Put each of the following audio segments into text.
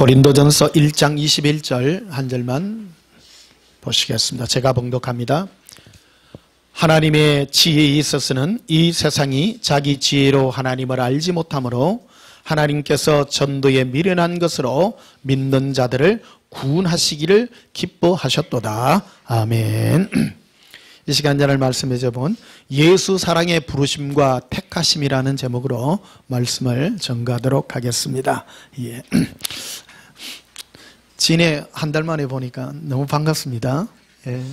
고린도전서 1장 21절 한 절만 보시겠습니다. 제가 봉독합니다. 하나님의 지혜에 있어서는 이 세상이 자기 지혜로 하나님을 알지 못하므로 하나님께서 전도에 미련한 것으로 믿는 자들을 구원하시기를 기뻐하셨도다. 아멘. 이 시간 전할 말씀에 본 예수 사랑의 부르심과 택하심이라는 제목으로 말씀을 전가하도록 하겠습니다. 예. 진해 한 달 만에 보니까 너무 반갑습니다. 예.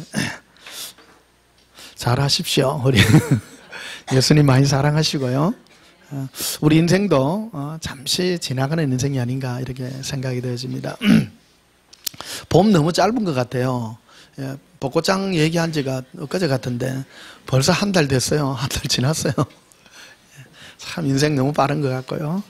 잘하십시오. 우리 예수님 많이 사랑하시고요. 우리 인생도 잠시 지나가는 인생이 아닌가 이렇게 생각이 되어집니다. 봄 너무 짧은 것 같아요. 예, 벚꽃장 얘기한 지가 엊그제 같은데 벌써 한 달 됐어요. 한 달 지났어요. 참 인생 너무 빠른 것 같고요.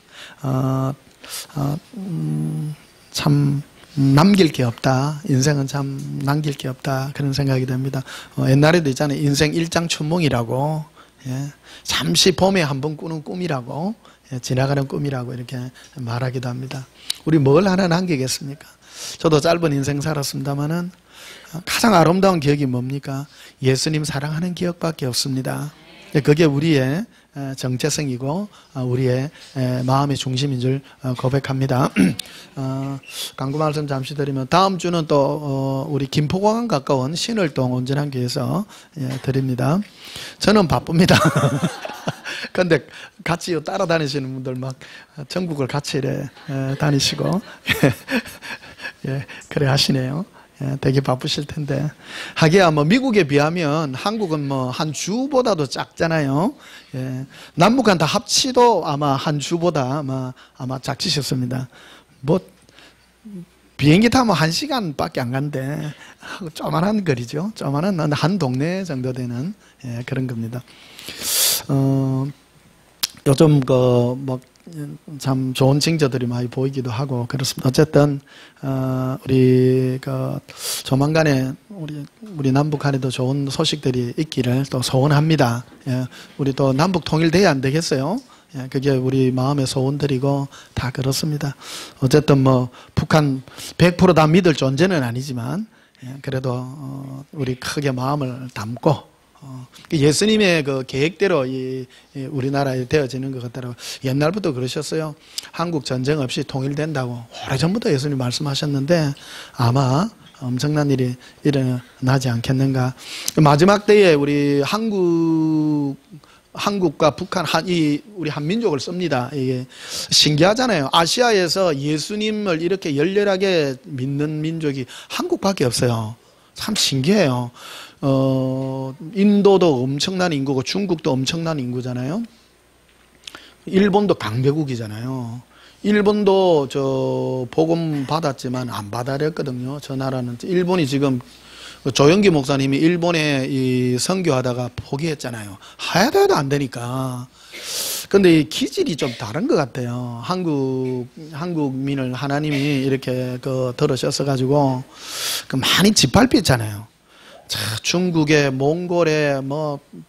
참 남길 게 없다. 인생은 참 남길 게 없다. 그런 생각이 듭니다. 옛날에도 있잖아요. 인생 일장춘몽이라고. 예, 잠시 봄에 한번 꾸는 꿈이라고. 예, 지나가는 꿈이라고 이렇게 말하기도 합니다. 우리 뭘 하나 남기겠습니까? 저도 짧은 인생 살았습니다만은 가장 아름다운 기억이 뭡니까? 예수님 사랑하는 기억밖에 없습니다. 그게 우리의 정체성이고 우리의 마음의 중심인 줄 고백합니다. 강구 말씀 잠시 드리면 다음 주는 또 우리 김포공항 가까운 신월동 온전한교회에서 드립니다. 저는 바쁩니다. 그런데 같이 따라다니시는 분들 막 전국을 같이 이래 다니시고 예, 그래 하시네요. 예, 되게 바쁘실 텐데. 하기야 뭐 미국에 비하면 한국은 뭐 한 주보다도 작잖아요. 예, 남북한 다 합치도 아마 한 주보다 아마 작으셨습니다. 뭐 비행기 타면 1시간밖에 안 간대. 조만한 거리죠. 조만한 한 동네 정도 되는 그런 겁니다. 요즘 참 좋은 징조들이 많이 보이기도 하고 그렇습니다. 어쨌든 우리 조만간에 우리 남북한에도 좋은 소식들이 있기를 또 소원합니다. 예, 우리 또 남북 통일돼야 안 되겠어요? 예, 그게 우리 마음의 소원들이고 다 그렇습니다. 어쨌든 뭐 북한 100% 다 믿을 존재는 아니지만 그래도 우리 크게 마음을 담고 예수님의 그 계획대로 우리나라에 되어지는 것 같더라고요. 옛날부터 그러셨어요. 한국 전쟁 없이 통일된다고 오래전부터 예수님 말씀하셨는데 아마 엄청난 일이 일어나지 않겠는가. 마지막 때에 우리 한국과 북한 우리 한민족을 씁니다. 이게 신기하잖아요. 아시아에서 예수님을 이렇게 열렬하게 믿는 민족이 한국밖에 없어요. 참 신기해요. 인도도 엄청난 인구고 중국도 엄청난 인구잖아요. 일본도 강대국이잖아요. 일본도 복음 받았지만 안 받아들였거든요. 저 나라는. 일본이 지금 조영기 목사님이 일본에 선교하다가 포기했잖아요. 하야도 해도 안 되니까. 근데 이 기질이 좀 다른 것 같아요. 한국민을 하나님이 이렇게 들으셨어가지고 많이 짓밟혔잖아요. 중국에, 몽골에,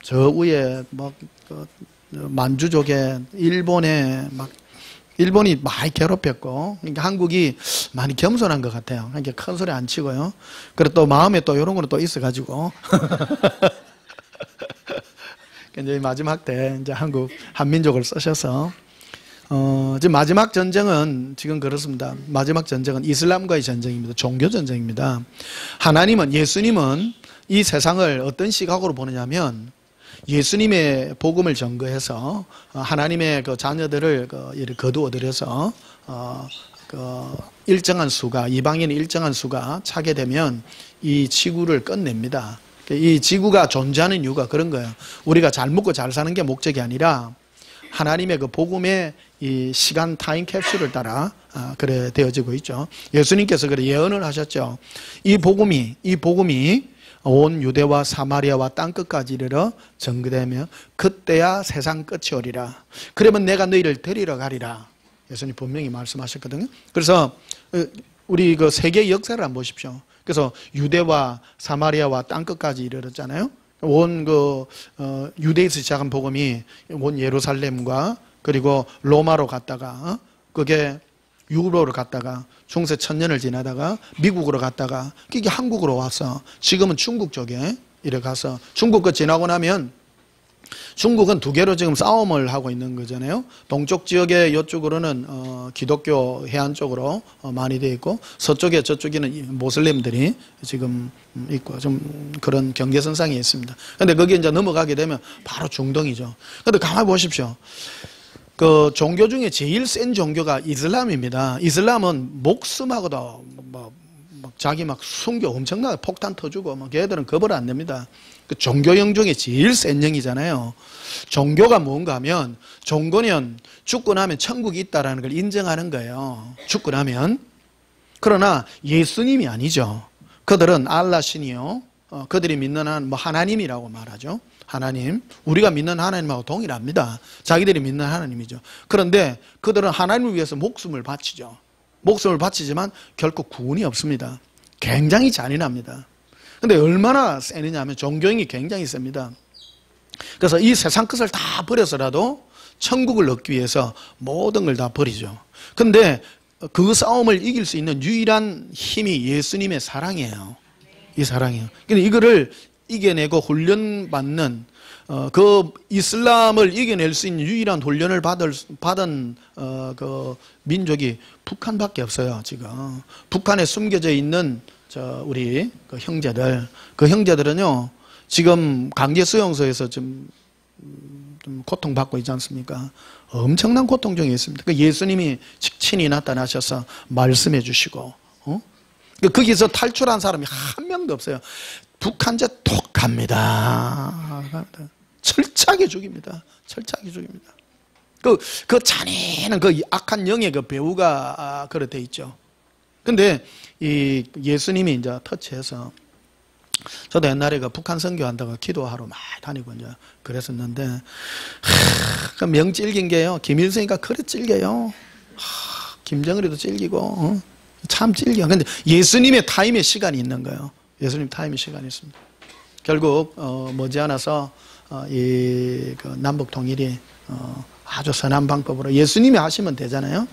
저 위에, 만주족에, 일본이 많이 괴롭혔고, 그러니까 한국이 많이 겸손한 것 같아요. 그러니까 큰 소리 안 치고요. 그리고 또 마음에 또 이런 거는 또 있어가지고. 이제 마지막 때 이제 한민족을 쓰셔서, 지금 마지막 전쟁은 지금 그렇습니다. 마지막 전쟁은 이슬람과의 전쟁입니다. 종교 전쟁입니다. 예수님은 이 세상을 어떤 시각으로 보느냐면 예수님의 복음을 전거해서 하나님의 그 자녀들을 거두어들여서 일정한 수가 이방인의 일정한 수가 차게 되면 이 지구를 끝냅니다. 이 지구가 존재하는 이유가 그런 거예요. 우리가 잘 먹고 잘 사는 게 목적이 아니라 하나님의 그 복음의 이 시간 타임 캡슐을 따라 그래 되어지고 있죠. 예수님께서 그래 예언을 하셨죠. 이 복음이 온 유대와 사마리아와 땅끝까지 이르러 전거되며 그때야 세상 끝이 오리라. 그러면 내가 너희를 데리러 가리라. 예수님 분명히 말씀하셨거든요. 그래서 우리 그 세계 역사를 한번 보십시오. 그래서 유대와 사마리아와 땅끝까지 이르렀잖아요. 온 유대에서 시작한 복음이 온 예루살렘과 그리고 로마로 갔다가 그게 유럽으로 갔다가 중세 천년을 지나다가 미국으로 갔다가 이게 한국으로 와서 지금은 중국 쪽에 이래 가서 중국 거 지나고 나면 중국은 두 개로 지금 싸움을 하고 있는 거잖아요. 동쪽 지역에 이쪽으로는 기독교 해안 쪽으로 많이 되어 있고 서쪽에 저쪽에는 모슬림들이 지금 있고 좀 그런 경계선상에 있습니다. 근데 거기에 이제 넘어가게 되면 바로 중동이죠. 근데 가만히 보십시오. 그 종교 중에 제일 센 종교가 이슬람입니다. 이슬람은 목숨하고도 막 자기 막 순교 엄청나게 폭탄 터주고 막 걔들은 겁을 안 냅니다. 그 종교형 중에 제일 센 형이잖아요. 종교가 뭔가 하면 종교는 죽고 나면 천국이 있다라는 걸 인정하는 거예요. 죽고 나면. 그러나 예수님이 아니죠. 그들은 알라 신이요. 그들이 믿는 하나님이라고 말하죠. 하나님. 우리가 믿는 하나님하고 동일합니다. 자기들이 믿는 하나님이죠. 그런데 그들은 하나님을 위해서 목숨을 바치죠. 목숨을 바치지만 결코 구원이 없습니다. 굉장히 잔인합니다. 근데 얼마나 세느냐 하면 종교형이 굉장히 셉니다. 그래서 이 세상 것을 다 버려서라도 천국을 얻기 위해서 모든 걸 다 버리죠. 근데 그 싸움을 이길 수 있는 유일한 힘이 예수님의 사랑이에요. 이 사랑이에요. 근데 이거를 이겨내고 훈련받는 그 이슬람을 이겨낼 수 있는 유일한 훈련을 받은 그 민족이 북한밖에 없어요. 지금 북한에 숨겨져 있는 우리 그 형제들, 그 형제들은요 지금 강제 수용소에서 좀 고통받고 있지 않습니까? 엄청난 고통 중에 있습니다. 그 예수님이 친히 나타나셔서 말씀해 주시고, 거기서 탈출한 사람이 한 명도 없어요. 북한제 독합니다. 철저하게 죽입니다. 철저하게 죽입니다. 그 잔인한 그 악한 영의 그 배우가 그렇게 돼 있죠. 근데 이 예수님이 이제 터치해서 저도 옛날에 그 북한 선교한다고 기도하러 많이 다니고 이제 그랬었는데 그 명 찔긴 게요. 김일성이가 그래 찔겨요. 김정일이도 찔기고 참 찔겨. 근데 예수님의 타임의 시간이 있는 거예요. 예수님 타임의 시간이 있습니다. 결국 머지않아서 이 그 남북 통일이 아주 선한 방법으로 예수님이 하시면 되잖아요.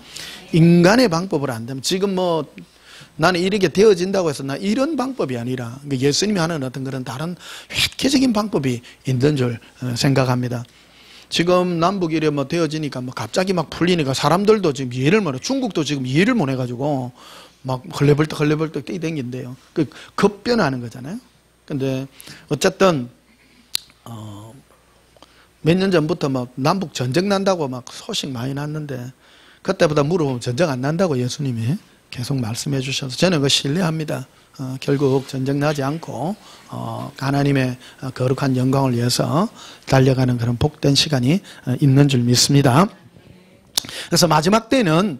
인간의 방법으로 안 되면 지금 뭐 나는 이렇게 되어진다고 해서 나 이런 방법이 아니라 예수님이 하는 어떤 그런 다른 획기적인 방법이 있는 줄 생각합니다. 지금 남북이 뭐 되어지니까 뭐 갑자기 막 풀리니까 사람들도 지금 이해를 못해. 중국도 지금 이해를 못 해가지고 막 헐레벌떡 뛰댕긴대요. 그 급변하는 거잖아요. 근데 어쨌든 몇 년 전부터 막 남북 전쟁 난다고 막 소식 많이 났는데 그때보다 물어보면 전쟁 안 난다고 예수님이 계속 말씀해 주셔서 저는 그거 신뢰합니다. 결국 전쟁 나지 않고 하나님의 거룩한 영광을 위해서 달려가는 그런 복된 시간이 있는 줄 믿습니다. 그래서 마지막 때는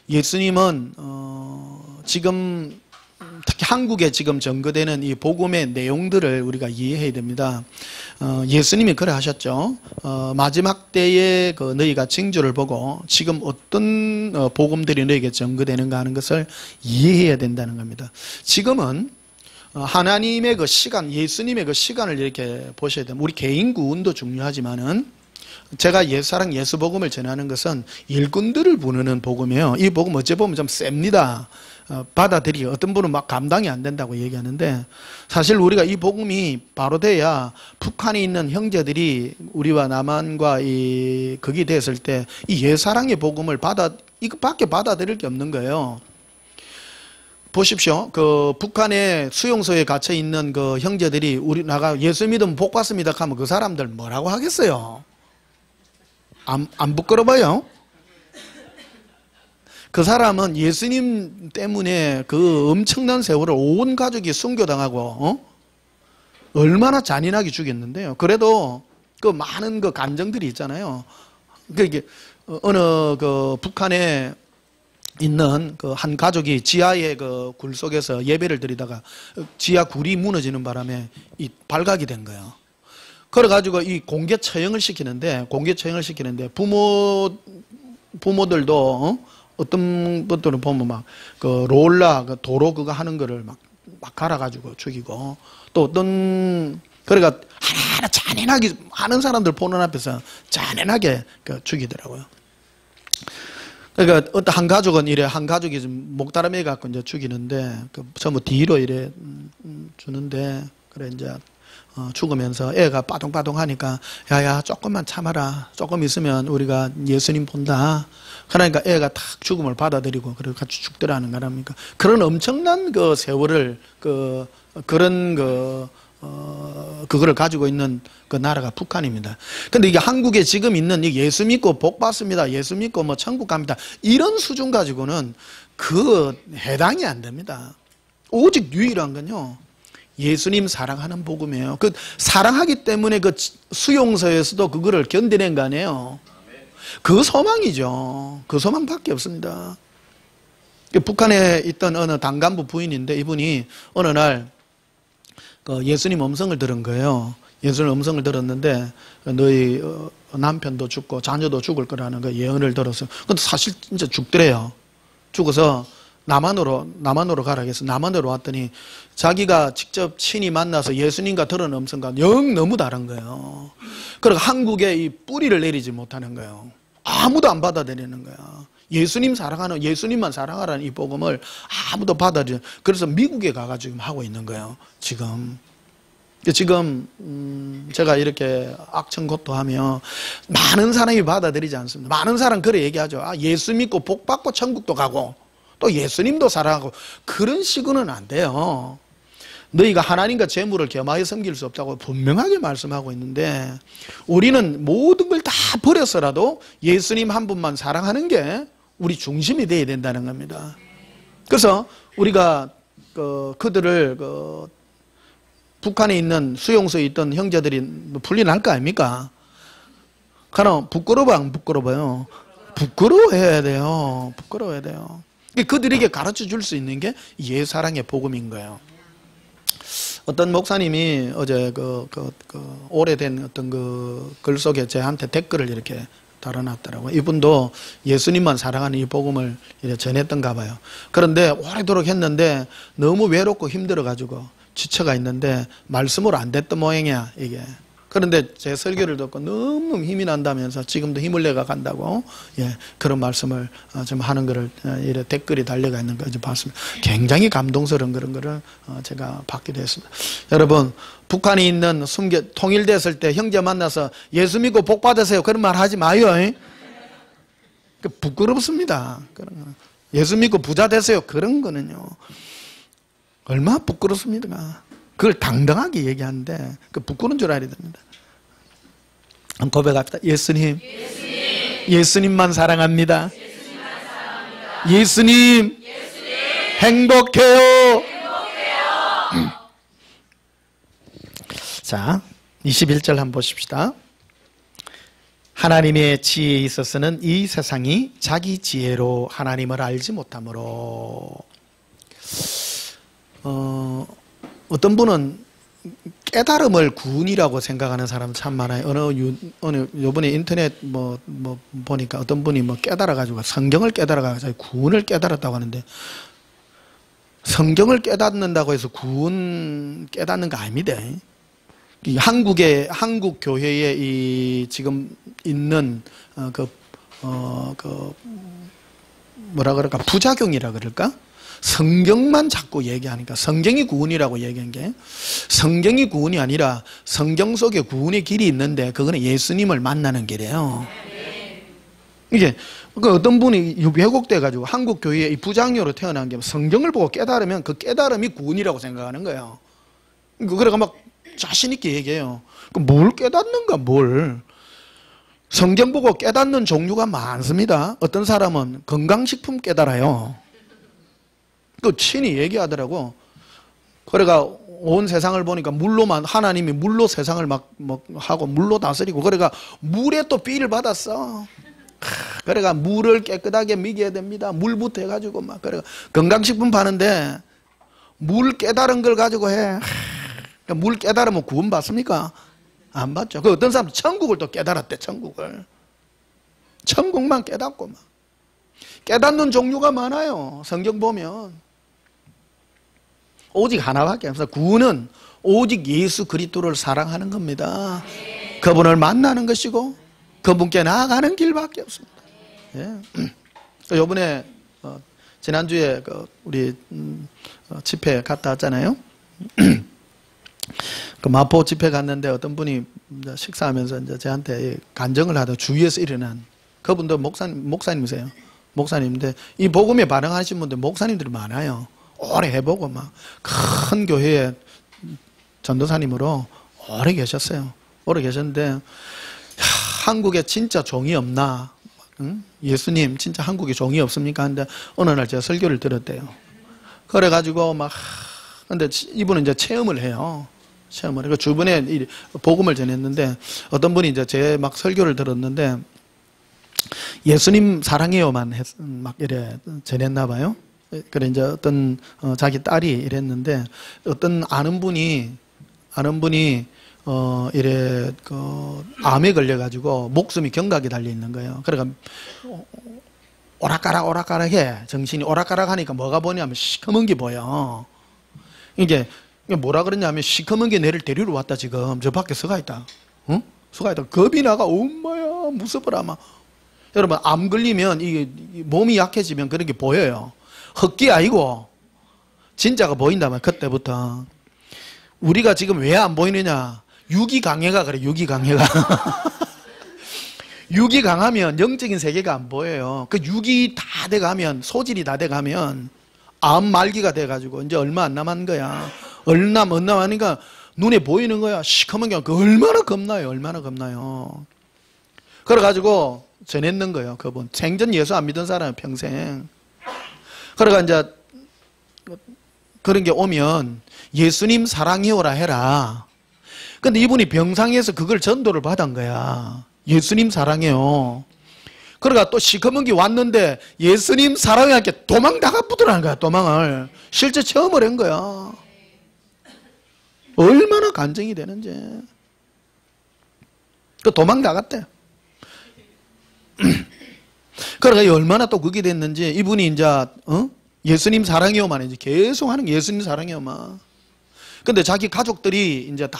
예수님은 지금 특히 한국에 지금 전거되는 이 복음의 내용들을 우리가 이해해야 됩니다. 예수님이 그래 하셨죠. 마지막 때에 그 너희가 징조를 보고 지금 어떤 복음들이 너희에게 전거되는가 하는 것을 이해해야 된다는 겁니다. 지금은 하나님의 그 시간, 예수님의 그 시간을 이렇게 보셔야 됩니다. 우리 개인 구원도 중요하지만은 제가 예사랑 예수복음을 전하는 것은 일꾼들을 부르는 복음이에요. 이 복음 어찌 보면 좀 셉니다. 받아들이기 어떤 분은 막 감당이 안 된다고 얘기하는데 사실 우리가 이 복음이 바로 돼야 북한에 있는 형제들이 우리와 남한과 극이 됐을 때 이 예사랑의 복음을 이것밖에 받아들일 게 없는 거예요. 보십시오. 그 북한의 수용소에 갇혀 있는 그 형제들이 우리 나가 예수 믿으면 복 받습니다 하면 그 사람들 뭐라고 하겠어요? 안 부끄러워요? 그 사람은 예수님 때문에 그 엄청난 세월을 온 가족이 순교당하고 얼마나 잔인하게 죽였는데요. 그래도 그 많은 그 감정들이 있잖아요. 그게 어느 그 북한에 있는 그 한 가족이 지하의 그 굴 속에서 예배를 드리다가 지하 굴이 무너지는 바람에 이 발각이 된 거예요. 그래가지고 이 공개 처형을 시키는데 부모들도 어떤 분들은 보면 막 그 롤라 그 도로 그거 하는 거를 막 갈아가지고 죽이고 또 어떤 그래가 하나하나 잔인하게 하는 사람들 보는 앞에서 잔인하게 죽이더라고요. 그러니까 어떤 한 가족은 이래, 한 가족이 좀 목다름에 갖고 이제 죽이는데, 전부 뒤로 이래 주는데, 그래 이제 죽으면서 애가 빠동빠동 하니까, 야야 조금만 참아라, 조금 있으면 우리가 예수님 본다. 그러니까 애가 탁 죽음을 받아들이고 그리고 같이 죽더라는 거랍니까? 그런 엄청난 그 세월을 그런 그거를 가지고 있는 그 나라가 북한입니다. 근데 이게 한국에 지금 있는 예수 믿고 복 받습니다, 예수 믿고 뭐 천국 갑니다, 이런 수준 가지고는 해당이 안 됩니다. 오직 유일한 건요, 예수님 사랑하는 복음이에요. 그 사랑하기 때문에 그 수용소에서도 그거를 견뎌낸 거 아니에요. 그 소망이죠. 그 소망밖에 없습니다. 북한에 있던 어느 당간부 부인인데, 이분이 어느 날 예수님 음성을 들은 거예요. 예수님 음성을 들었는데, 너희 남편도 죽고 자녀도 죽을 거라는 그 예언을 들었어요. 근데 사실 진짜 죽더래요. 죽어서 남한으로 가라 해서 남한으로 왔더니 자기가 직접 친히 만나서 예수님과 들은 음성과 영 너무 다른 거예요. 그리고 한국에 이 뿌리를 내리지 못하는 거예요. 아무도 안 받아들이는 거야. 예수님 사랑하는, 예수님만 사랑하라는 이 복음을 아무도 받아들여. 그래서 미국에 가가지고 지금 하고 있는 거예요. 지금 제가 이렇게 악천고토하며 많은 사람이 받아들이지 않습니다. 많은 사람 그래 얘기하죠. 예수 믿고 복 받고 천국도 가고 또 예수님도 사랑하고, 그런 식으로는 안 돼요. 너희가 하나님과 재물을 겸하여 섬길 수 없다고 분명하게 말씀하고 있는데, 우리는 모든 걸 다 버려서라도 예수님 한 분만 사랑하는 게 우리 중심이 되어야 된다는 겁니다. 그래서 우리가 그들을 북한에 있는 수용소에 있던 형제들이 풀려날 거 아닙니까? 그럼 부끄러워 안 부끄러워요? 부끄러워해야 돼요. 부끄러워해야 돼요. 그들에게 가르쳐 줄 수 있는 게 예사랑의 복음인 거예요. 어떤 목사님이 어제 오래된 어떤 글 속에 저한테 댓글을 이렇게 달아놨더라고요. 이분도 예수님만 사랑하는 이 복음을 이렇게 전했던가 봐요. 그런데 오래도록 했는데 너무 외롭고 힘들어가지고 지쳐가 있는데 말씀으로 안 됐던 모양이야, 이게. 그런데 제 설교를 듣고 너무 힘이 난다면서 지금도 힘을 내가 간다고, 그런 말씀을 좀 하는 거를 이래 댓글이 달려가 있는 거 봤습니다. 굉장히 감동스러운 그런 거를 제가 받기도 했습니다. 여러분, 북한에 있는 통일됐을 때 형제 만나서 예수 믿고 복 받으세요, 그런 말 하지 마요. 부끄럽습니다. 예수 믿고 부자 되세요, 그런 거는요 얼마나 부끄럽습니까? 그걸 당당하게 얘기하는데 부끄러운 줄 알아야 됩니다. 한번 고백합시다. 예수님만 사랑합니다. 예수님 행복해요. 자, 21절 한번 보십시다. 하나님의 지혜에 있어서는 이 세상이 자기 지혜로 하나님을 알지 못하므로. 어떤 분은 깨달음을 구원이라고 생각하는 사람 참 많아요. 요번에 인터넷 보니까 어떤 분이 깨달아가지고 성경을 깨달아가지고 구원을 깨달았다고 하는데, 성경을 깨닫는다고 해서 구원 깨닫는 거 아닙니다. 한국 교회에 지금 있는 뭐라 그럴까, 부작용이라 그럴까? 성경만 자꾸 얘기하니까, 성경이 구원이라고 얘기한 게, 성경이 구원이 아니라 성경 속에 구원의 길이 있는데 그거는 예수님을 만나는 길이에요. 이게 어떤 분이 왜곡돼 가지고 한국 교회에 이 부장녀로 태어난 게 성경을 보고 깨달으면 그 깨달음이 구원이라고 생각하는 거예요. 그래가 막 자신 있게 얘기해요. 뭘 깨닫는가, 뭘. 성경 보고 깨닫는 종류가 많습니다. 어떤 사람은 건강식품 깨달아요. 친히 얘기하더라고. 그래가 온 세상을 보니까 하나님이 물로 세상을 하고 물로 다스리고, 그래가 물에 또 비를 받았어. 그래가 물을 깨끗하게 먹여야 됩니다. 물부터 해가지고 그래가 건강식품 파는데 물 깨달은 걸 가지고 해. 물 깨달으면 구원 받습니까? 안 받죠. 어떤 사람 천국을 또 깨달았대, 천국을. 천국만 깨닫고 깨닫는 종류가 많아요. 성경 보면. 오직 하나밖에 없어요. 구원은 오직 예수 그리스도를 사랑하는 겁니다. 그분을 만나는 것이고 그분께 나아가는 길밖에 없습니다. 요번에 지난주에 우리 집회 갔다 왔잖아요. 그 마포 집회 갔는데 어떤 분이 이제 식사하면서 이제 저한테 간증을 하다 주위에서 일어난 그분도 목사님이세요. 목사님인데 이 복음에 반응하신 분들 목사님들이 많아요. 오래 해보고 막 큰 교회에 전도사님으로 오래 계셨어요. 오래 계셨는데 한국에 진짜 종이 없나? 응? 예수님 진짜 한국에 종이 없습니까? 근데 어느 날 제가 설교를 들었대요. 그래가지고 막 근데 이분은 이제 체험을 해요. 체험을. 그 주변에 복음을 전했는데 어떤 분이 이제 제 막 설교를 들었는데 예수님 사랑해요만 막 이래 전했나 봐요. 그래 이제 어떤 자기 딸이 이랬는데 어떤 아는 분이 이래 암에 걸려가지고 목숨이 경각에 달려 있는 거예요. 그러니까 오락가락해. 정신이 오락가락하니까 뭐가 보냐면 시커먼 게 보여. 이게 뭐라 그러냐면 시커먼 게 내를 데리러 왔다 지금 저 밖에 서가 있다. 응? 서가 있다. 겁이 나가. 엄마야 무서워라 막. 여러분 암 걸리면 이게 몸이 약해지면 그런 게 보여요. 헛기 아니고 진짜가 보인다면 그때부터 우리가 지금 왜 안 보이느냐? 유기강해가 그래. 유기강해가. 육이 강하면 영적인 세계가 안 보여요. 그 육이 다 돼가면 소질이 다 돼가면 암 말기가 돼가지고 이제 얼마 안 남은 거야. 얼마 안 남으니까 눈에 보이는 거야. 시커먼 게 얼마나 겁나요. 얼마나 겁나요. 그래가지고 전했는 거예요. 그분 생전 예수 안 믿은 사람은 평생. 그러니까 이제 그런 게 오면 예수님 사랑해요라 해라. 근데 이분이 병상에서 그걸 전도를 받은 거야. 예수님 사랑해요. 그러니까 또 시커먼 게 왔는데 예수님 사랑해 할게 도망 나가부더라는 거야. 도망을 실제 체험을 한 거야. 얼마나 간증이 되는지. 그 도망 나갔대. 그러니까 얼마나 또 그게 됐는지 이분이 이제 예수님 사랑해요만 이제 계속 하는 게 예수님 사랑해요만. 근데 자기 가족들이 이제 다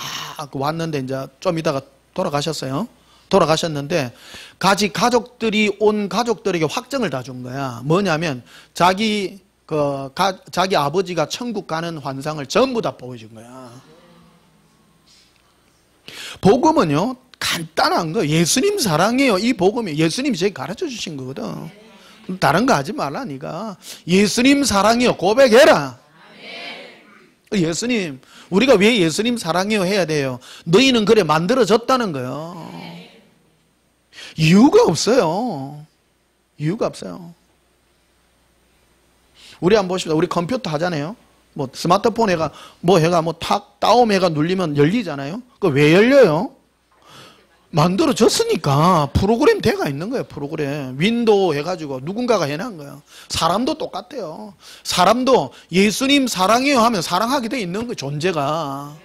왔는데 이제 좀 이따가 돌아가셨어요. 돌아가셨는데 가족들이 온 가족들에게 확정을 다 준 거야. 뭐냐면 자기 아버지가 천국 가는 환상을 전부 다 보여준 거야. 복음은요 간단한 거. 예수님 사랑해요. 이 복음이 예수님이 제게 가르쳐 주신 거거든. 다른 거 하지 말라 니가. 예수님 사랑해요. 고백해라. 예수님, 우리가 왜 예수님 사랑해요 해야 돼요? 너희는 그래 만들어졌다는 거예요. 이유가 없어요. 이유가 없어요. 우리 한번 보십시다. 우리 컴퓨터 하잖아요. 뭐 스마트폰 해가 탁 다운해가 눌리면 열리잖아요. 그거 왜 열려요? 만들어졌으니까 프로그램 돼가 있는 거예요. 프로그램 윈도우 해가지고 누군가가 해놓은 거예요. 사람도 똑같아요. 사람도 예수님 사랑해요 하면 사랑하게 돼 있는 거예요. 존재가.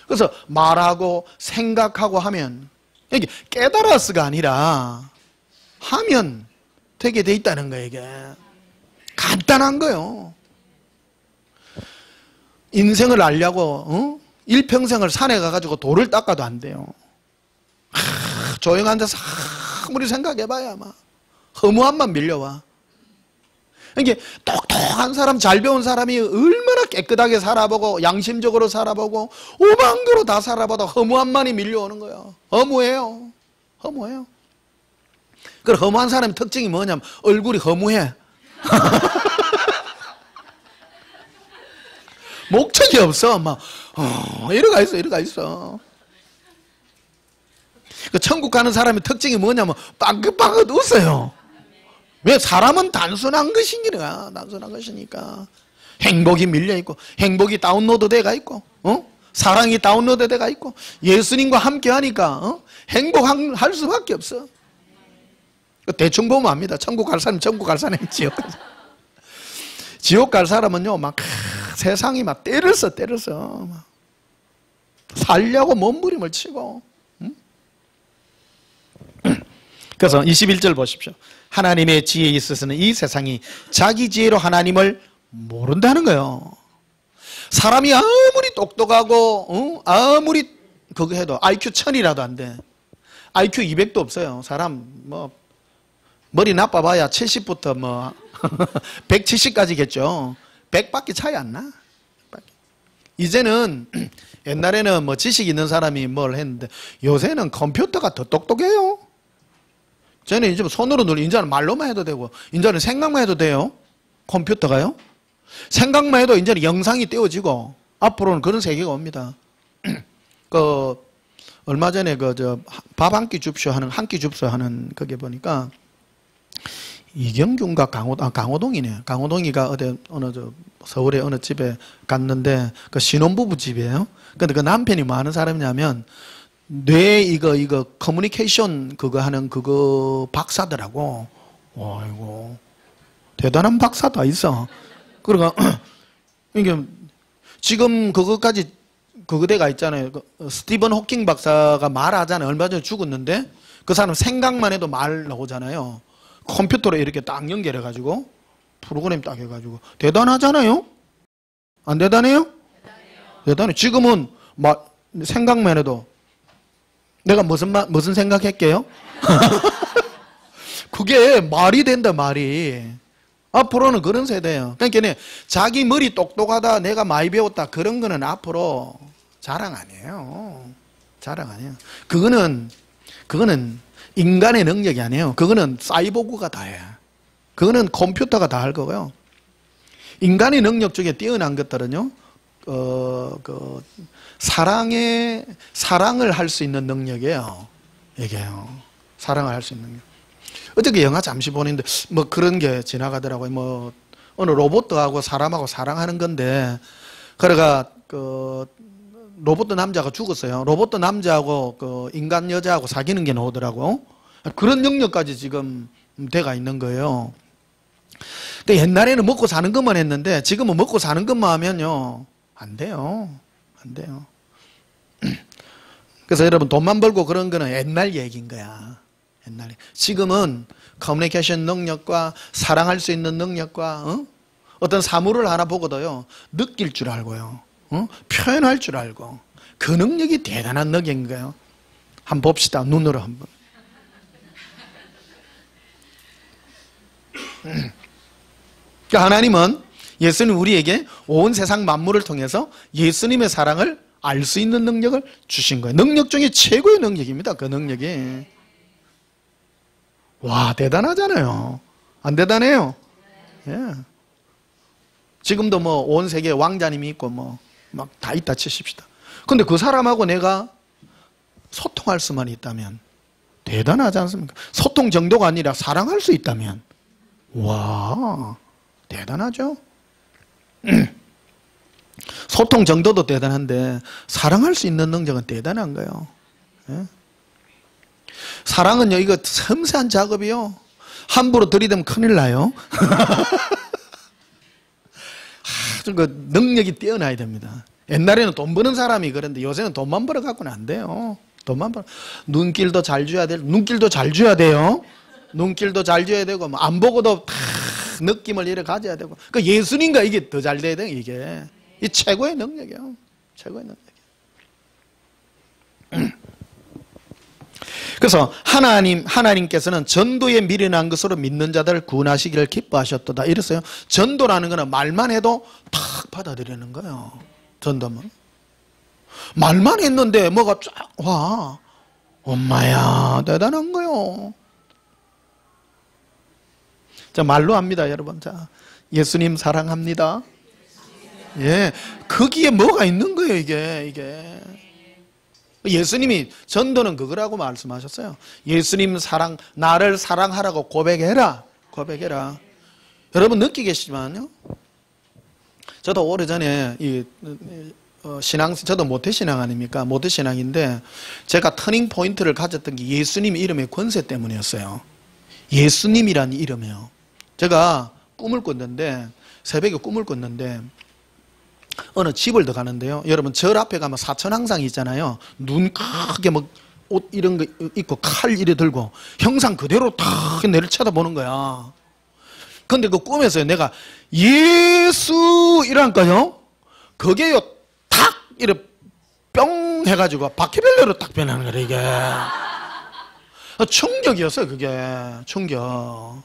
그래서 말하고 생각하고 하면 이게 깨달았어가 아니라 하면 되게 돼 있다는 거예요. 이게 간단한 거예요. 인생을 알려고 일평생을 산에 가가지고 돌을 닦아도 안 돼요. 조용한 데서 아무리 생각해봐야 막 허무함만 밀려와. 이게 똑똑한 사람, 잘 배운 사람이 얼마나 깨끗하게 살아보고 양심적으로 살아보고 오만그로 다 살아보다 허무함만이 밀려오는 거야. 허무해요. 허무해요. 그 허무한 사람의 특징이 뭐냐면 얼굴이 허무해. 목적이 없어. 막 이러가 있어. 이러가 있어. 그 천국 가는 사람의 특징이 뭐냐면 빵긋빵긋 웃어요. 왜? 사람은 단순한 것이니까. 단순한 것이니까. 행복이 밀려있고 행복이 다운로드 돼가 있고 사랑이 다운로드 돼가 있고 예수님과 함께 하니까 행복할 수밖에 없어. 대충 보면 압니다. 천국 갈 사람 천국 갈 사람 지옥 갈 사람은요 막 세상이 막 때려서 막 살려고 몸부림을 치고. 그래서 21절 보십시오. 하나님의 지혜에 있어서는 이 세상이 자기 지혜로 하나님을 모른다는 거예요. 사람이 아무리 똑똑하고 아무리 그거 해도 IQ 1000이라도 안 돼. IQ 200도 없어요. 사람 뭐 머리 나빠봐야 70부터 뭐 170까지겠죠. 100밖에 차이 안 나. 이제는 옛날에는 뭐 지식 있는 사람이 뭘 했는데 요새는 컴퓨터가 더 똑똑해요. 쟤는 이제 손으로 눌리, 이제는 말로만 해도 되고, 이제는 생각만 해도 돼요. 컴퓨터가요. 생각만 해도 이제는 영상이 띄워지고, 앞으로는 그런 세계가 옵니다. 얼마 전에 밥 한 끼 줍쇼 하는, 한 끼 줍쇼 하는 그게 보니까, 이경규인가 강호동이네. 강호동이가 서울에 어느 집에 갔는데, 그 신혼부부 집이에요. 근데 그 남편이 뭐 하는 사람이냐면, 이거 커뮤니케이션 그거 하는 그거 박사더라고. 아이고 대단한 박사다 있어. 그러니까 이게 지금 그거까지 그거대가 있잖아요. 스티븐 호킹 박사가 말하잖아요. 얼마 전에 죽었는데 그 사람 생각만 해도 말 나오잖아요. 컴퓨터로 이렇게 딱 연결해 가지고 프로그램 딱 해가지고 대단하잖아요. 안 대단해요? 대단해. 지금은 생각만 해도 내가 무슨 생각할게요? 그게 말이 된다, 말이. 앞으로는 그런 세대예요. 그러니까 자기 머리 똑똑하다, 내가 많이 배웠다, 그런 거는 앞으로 자랑 아니에요. 자랑 아니에요. 그거는 인간의 능력이 아니에요. 그거는 사이보그가 다 해. 그거는 컴퓨터가 다 할 거고요. 인간의 능력 중에 뛰어난 것들은요, 사랑을 할 수 있는 능력이에요. 이게요. 사랑을 할 수 있는 능력. 어저께 영화 잠시 보는데, 뭐 그런 게 지나가더라고요. 뭐, 어느 로봇하고 사람하고 사랑하는 건데, 그래가, 로봇 남자가 죽었어요. 로봇 남자하고 인간 여자하고 사귀는 게 나오더라고. 그런 능력까지 지금 돼가 있는 거예요. 근데 옛날에는 먹고 사는 것만 했는데, 지금은 먹고 사는 것만 하면요, 안 돼요. 안 돼요. 그래서 여러분 돈만 벌고 그런 거는 옛날 얘기인 거야. 옛날에. 지금은 커뮤니케이션 능력과 사랑할 수 있는 능력과 어떤 사물을 하나 보고도요. 느낄 줄 알고요. 표현할 줄 알고. 그 능력이 대단한 능력인 거예요. 한번 봅시다. 눈으로 한번. 그러니까 하나님은 예수님 우리에게 온 세상 만물을 통해서 예수님의 사랑을 알 수 있는 능력을 주신 거예요. 능력 중에 최고의 능력입니다. 그 능력이. 와, 대단하잖아요. 안 대단해요? 예. 지금도 뭐 온 세계에 왕자님이 있고 뭐 막 다 있다 치십시다. 근데 그 사람하고 내가 소통할 수만 있다면 대단하지 않습니까? 소통 정도가 아니라 사랑할 수 있다면 와, 대단하죠? 소통 정도도 대단한데 사랑할 수 있는 능력은 대단한 거예요. 예? 사랑은요, 이거 섬세한 작업이요. 함부로 들이대면 큰일 나요. 그 능력이 뛰어나야 됩니다. 옛날에는 돈 버는 사람이 그런데 요새는 돈만 벌어 갖고는 안 돼요. 돈만 벌어. 눈길도 잘 줘야 돼요. 눈길도 잘 줘야 돼요. 눈길도 잘 줘야 되고, 뭐 안 보고도 탁 느낌을 이렇게 가져야 되고. 그 예수님과 이게 더 잘 돼야 돼요, 이게. 이 최고의 능력이에요. 최고의 능력이에요. 그래서 하나님께서는 전도에 미련한 것으로 믿는 자들을 구원하시기를 기뻐하셨도다. 이랬어요. 전도라는 거는 말만 해도 탁 받아들이는 거예요. 전도면. 말만 했는데 뭐가 쫙 와. 엄마야, 대단한 거요. 자, 말로 합니다, 여러분. 자, 예수님 사랑합니다. 예, 거기에 뭐가 있는 거예요, 이게. 예수님이 전도는 그거라고 말씀하셨어요. 예수님 나를 사랑하라고 고백해라. 여러분 느끼겠지만요. 저도 오래전에 저도 모태신앙 아닙니까? 모태신앙인데 제가 터닝 포인트를 가졌던 게 예수님 이름의 권세 때문이었어요. 예수님이라는 이름이요. 제가 새벽에 꿈을 꿨는데 어느 집을 더 가는데요. 여러분 절 앞에 가면 사천항상 있잖아요. 눈 크게 막 옷 이런 거 입고 칼 이래 들고 형상 그대로 탁 내를 쳐다보는 거야. 근데 그 꿈에서 내가 예수 이라니까요. 그게요 탁 이래 뿅 해가지고 바퀴벌레로 딱 변하는 거야 이게. 충격이었어요. 그게 충격.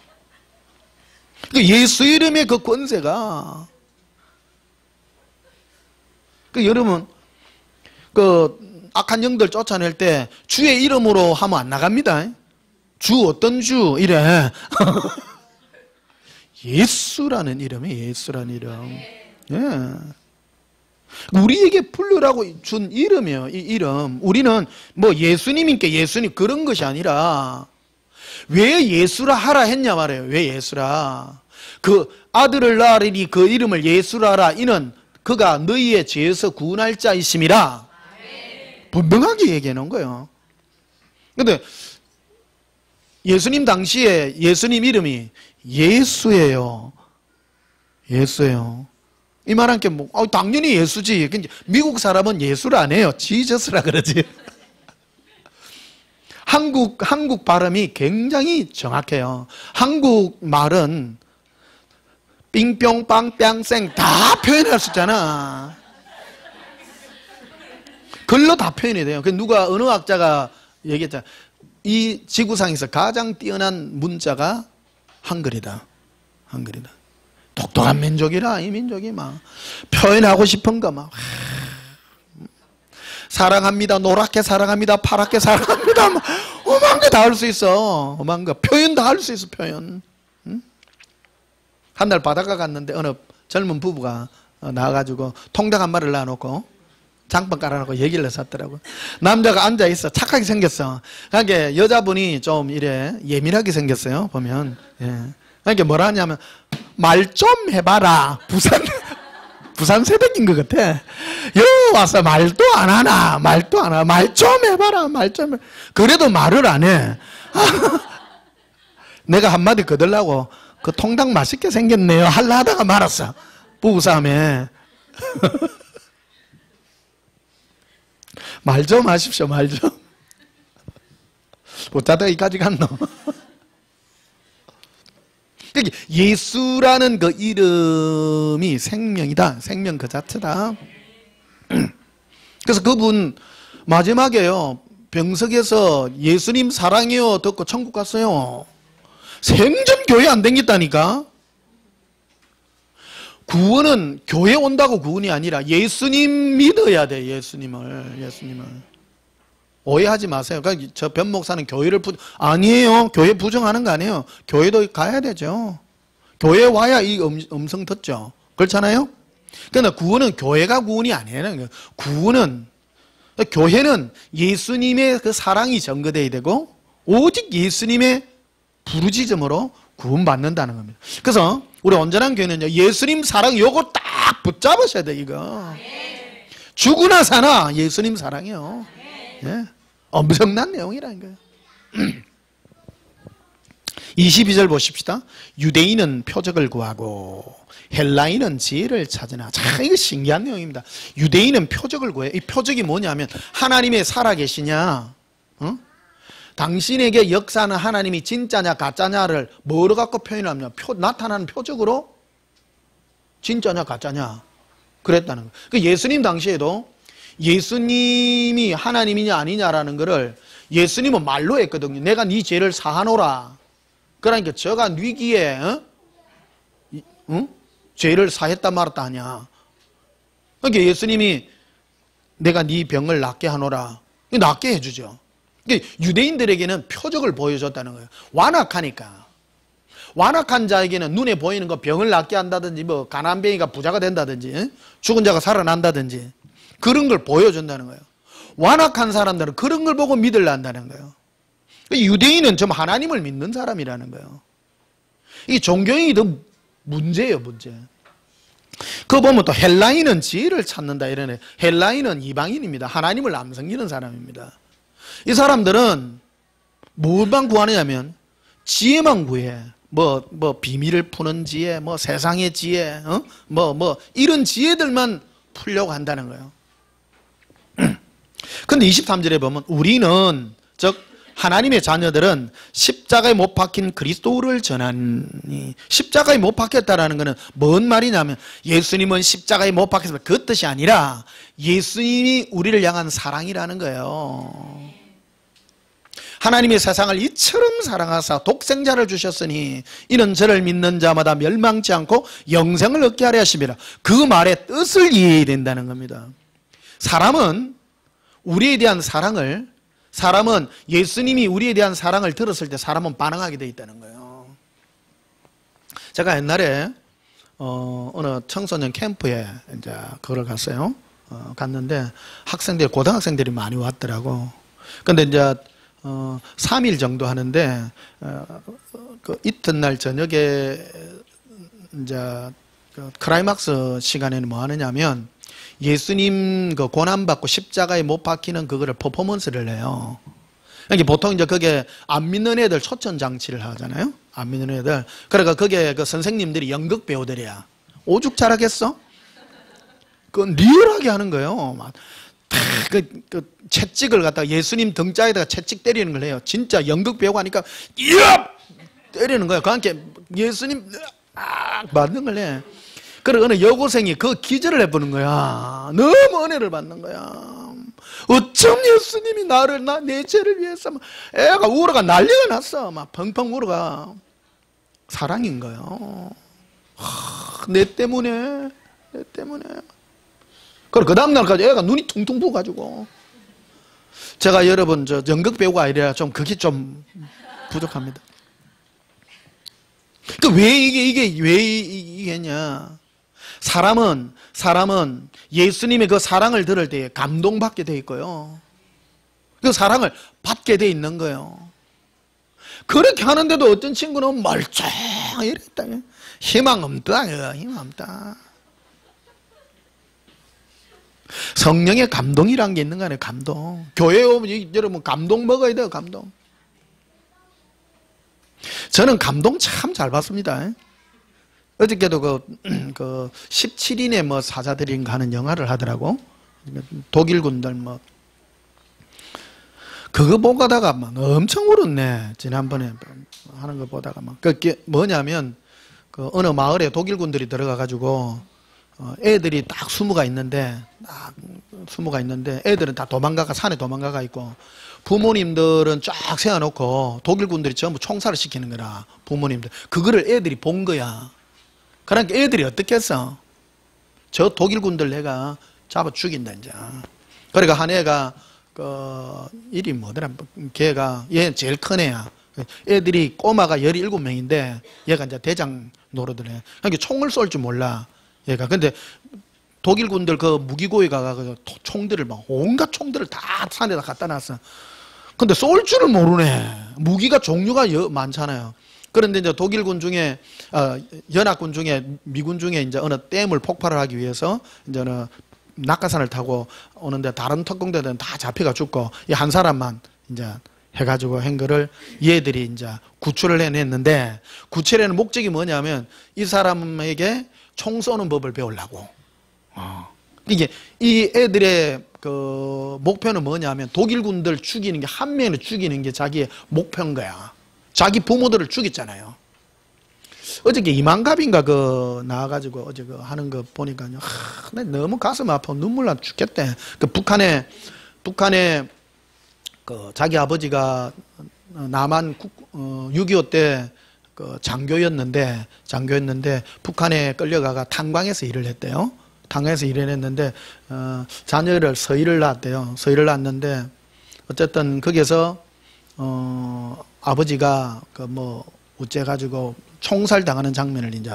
예수 이름의 그 권세가, 여러분 악한 영들 쫓아낼 때 주의 이름으로 하면 안 나갑니다. 주 어떤 주 이래. 예수라는 이름이에요. 예수라는 이름. 예. 우리에게 부르라고 준 이름이에요. 이 이름. 우리는 뭐 예수님이니까 예수님 그런 것이 아니라, 왜 예수라 하라 했냐 말이에요. 왜 예수라. 그 아들을 낳으리니 그 이름을 예수라 하라. 이는 그가 너희의 죄에서 구원할 자이심이라. 분명하게 얘기해 놓은 거예요. 근데 예수님 당시에 예수님 이름이 예수예요. 예수예요. 이 말한 게 뭐, 당연히 예수지. 미국 사람은 예수를 안 해요. 지저스라 그러지. 한국 발음이 굉장히 정확해요. 한국 말은 삥뿅 빵뺑생 다 표현할 수 있잖아. 글로 다 표현이 돼요. 누가 언어학자가 얘기했잖아. 이 지구상에서 가장 뛰어난 문자가 한글이다. 한글이다. 똑똑한 민족이라. 이 민족이 막 표현하고 싶은 거 막 사랑합니다, 노랗게 사랑합니다, 파랗게 사랑합니다, 막 오만 거 다 할 수 있어. 오만 거 표현 다 할 수 있어. 표현. 한 날 바닷가 갔는데 어느 젊은 부부가 나와가지고 통닭 한 마리를 놔놓고 장판 깔아놓고 얘기를 했었더라고. 남자가 앉아있어. 착하게 생겼어. 그러니까 여자분이 좀 이래 예민하게 생겼어요. 보면. 예. 그러니까 뭐라 하냐면, 말 좀 해봐라. 부산 새벽인 것 같아. 여 와서 말도 안 하나. 말도 안 하나. 말 좀 해봐라. 말 좀 해. 그래도 말을 안 해. 내가 한마디 거들라고 그 통닭 맛있게 생겼네요 할라 하다가 말았어. 부부싸움에. 말 좀 하십시오. 말 좀. 어쩌다가 이까지 갔노. 예수라는 그 이름이 생명이다. 생명 그 자체다. 그래서 그분 마지막에요, 병석에서 예수님 사랑해요 듣고 천국 갔어요. 생전 교회 안 댕겼다니까. 구원은 교회 온다고 구원이 아니라 예수님 믿어야 돼. 예수님을. 오해하지 마세요. 그러니까 저 변 목사는 교회를 아니에요. 교회 부정하는 거 아니에요. 교회도 가야 되죠. 교회 와야 이 음성 듣죠. 그렇잖아요. 그러나 구원은 교회가 구원이 아니에요. 구원은, 교회는 예수님의 그 사랑이 전거돼야 되고 오직 예수님의 부르짖음으로 구원받는다는 겁니다. 그래서 우리 온전한 교회는요, 예수님 사랑 요거 딱 붙잡으셔야 돼. 이거 죽으나 사나 예수님 사랑이요. 예. 엄청난 내용이라는 거예요. 22절 보십시다. 유대인은 표적을 구하고 헬라인은 지혜를 찾으나. 참 이거 신기한 내용입니다. 유대인은 표적을 구해. 이 표적이 뭐냐면, 하나님의 살아계시냐, 당신에게 역사하는 하나님이 진짜냐 가짜냐를 뭐로 갖고 표현하냐, 나타나는 표적으로 진짜냐 가짜냐 그랬다는 거예요. 예수님 당시에도 예수님이 하나님이냐 아니냐라는 것을 예수님은 말로 했거든요. 내가 네 죄를 사하노라. 그러니까 저가 뉘기에 죄를 사했다 말았다 하냐. 그러니까 예수님이 내가 네 병을 낫게 하노라. 낫게 해주죠. 그러니까 유대인들에게는 표적을 보여줬다는 거예요. 완악하니까. 완악한 자에게는 눈에 보이는 거, 병을 낫게 한다든지, 뭐 가난뱅이가 부자가 된다든지, 죽은 자가 살아난다든지, 그런 걸 보여준다는 거예요. 완악한 사람들은 그런 걸 보고 믿으려한다는 거예요. 유대인은 좀 하나님을 믿는 사람이라는 거예요. 이 종교인이 더 문제예요, 문제. 그거 보면 또 헬라인은 지혜를 찾는다 이러네. 헬라인은 이방인입니다. 하나님을 안 섬기는 사람입니다. 이 사람들은 뭐만 구하느냐면 지혜만 구해. 뭐 비밀을 푸는 지혜, 뭐 세상의 지혜, 이런 지혜들만 풀려고 한다는 거예요. 근데 23절에 보면 우리는, 즉 하나님의 자녀들은 십자가에 못 박힌 그리스도를 전하니. 십자가에 못 박혔다라는 것은 뭔 말이냐면, 예수님은 십자가에 못 박혔습니다 그 뜻이 아니라 예수님이 우리를 향한 사랑이라는 거예요. 하나님이 세상을 이처럼 사랑하사 독생자를 주셨으니 이는 저를 믿는 자마다 멸망치 않고 영생을 얻게 하려 하심이라. 그 말의 뜻을 이해해야 된다는 겁니다. 사람은 우리에 대한 사랑을, 사람은 예수님이 우리에 대한 사랑을 들었을 때 사람은 반응하게 돼 있다는 거예요. 제가 옛날에 어느 청소년 캠프에 이제 그걸 갔어요. 갔는데 학생들, 고등학생들이 많이 왔더라고. 근데 이제 3일 정도 하는데 그 이튿날 저녁에 이제 그 클라이막스 시간에는 뭐 하느냐면 예수님 그 고난받고 십자가에 못 박히는 그거를 퍼포먼스를 해요. 그러니까 보통 이제 그게 안 믿는 애들 초청 장치를 하잖아요. 안 믿는 애들. 그러니까 그게 그 선생님들이 연극 배우들이야. 오죽 잘하겠어? 그 리얼하게 하는 거예요. 막 그 채찍을 갖다가 예수님 등짝에다가 채찍 때리는 걸 해요. 진짜 연극 배우가 하니까 이야! 때리는 거예요. 그러니까 예수님 맞는 걸 해. 그리고 어느 여고생이 그 기절을 해보는 거야. 너무 은혜를 받는 거야. 어쩜 예수님이 내 죄를 위해서 애가 울어가 난리가 났어. 막 펑펑 울어가. 사랑인 거예요. 내 때문에. 그리고 그 다음날까지 애가 눈이 퉁퉁 부어가지고. 제가 여러분, 연극 배우가 아니라 그게 좀 부족합니다. 왜 이게냐. 사람은 예수님의 그 사랑을 들을 때 감동받게 돼 있고요. 그 사랑을 받게 돼 있는 거예요. 그렇게 하는데도 어떤 친구는 멀쩡히 이랬다. 희망 없다. 성령의 감동이란 게 있는 거 아니에요. 감동. 교회에 오면 여러분 감동 먹어야 돼요. 감동. 저는 감동 참 잘 받습니다. 어저께도 그 17인의 뭐 사자들인가 하는 영화를 하더라고. 독일군들 뭐 그거 보다가 막 엄청 울었네. 지난번에 하는 거 보다가 막 그게 뭐냐면 그 어느 마을에 독일군들이 들어가 가지고 애들이 딱 20가 있는데 애들은 다 산에 도망가가 있고 부모님들은 쫙 세워놓고 독일군들이 전부 총살을 시키는 거라. 부모님들 그거를 애들이 본 거야. 그러니까 애들이 어떻게 했어? 저 독일군들 내가 잡아 죽인다 이제. 그러니까 한 애가 이름이 뭐더라? 얘 제일 큰 애야. 애들이 꼬마가 17명인데 얘가 이제 대장 노릇을 해. 그러니까 총을 쏠 줄 몰라. 얘가. 근데 독일군들 그 무기고에 가서 총들을 막 온갖 총들을 다 산에다 갖다 놨어. 근데 쏠 줄을 모르네. 무기가 종류가 많잖아요. 그런데 이제 독일군 중에 연합군 중에 미군 중에 이제 어느 댐을 폭발을 하기 위해서 이제 어느 낙하산을 타고 오는데 다른 특공대들은 다 잡혀가 죽고 이 한 사람만 이제 해가지고 한 거를 얘들이 이제 구출을 해냈는데 구출하는 목적이 뭐냐면 이 사람에게 총 쏘는 법을 배우려고. 이게 이 애들의 그 목표는 뭐냐면 독일군들 죽이는 게 한 명을 죽이는 게 자기의 목표인 거야. 자기 부모들을 죽였잖아요. 어저께 이만갑인가 나와가지고 어제 하는 거 보니까요. 너무 가슴 아파. 눈물 나 죽겠대. 북한에 자기 아버지가 남한 6.25 때 장교였는데 북한에 끌려가가 탄광에서 일을 했대요. 탄광에서 일을 했는데 자녀를 서희를 낳았대요. 서희를 낳았는데 어쨌든 거기에서 아버지가 어째가지고 총살 당하는 장면을 이제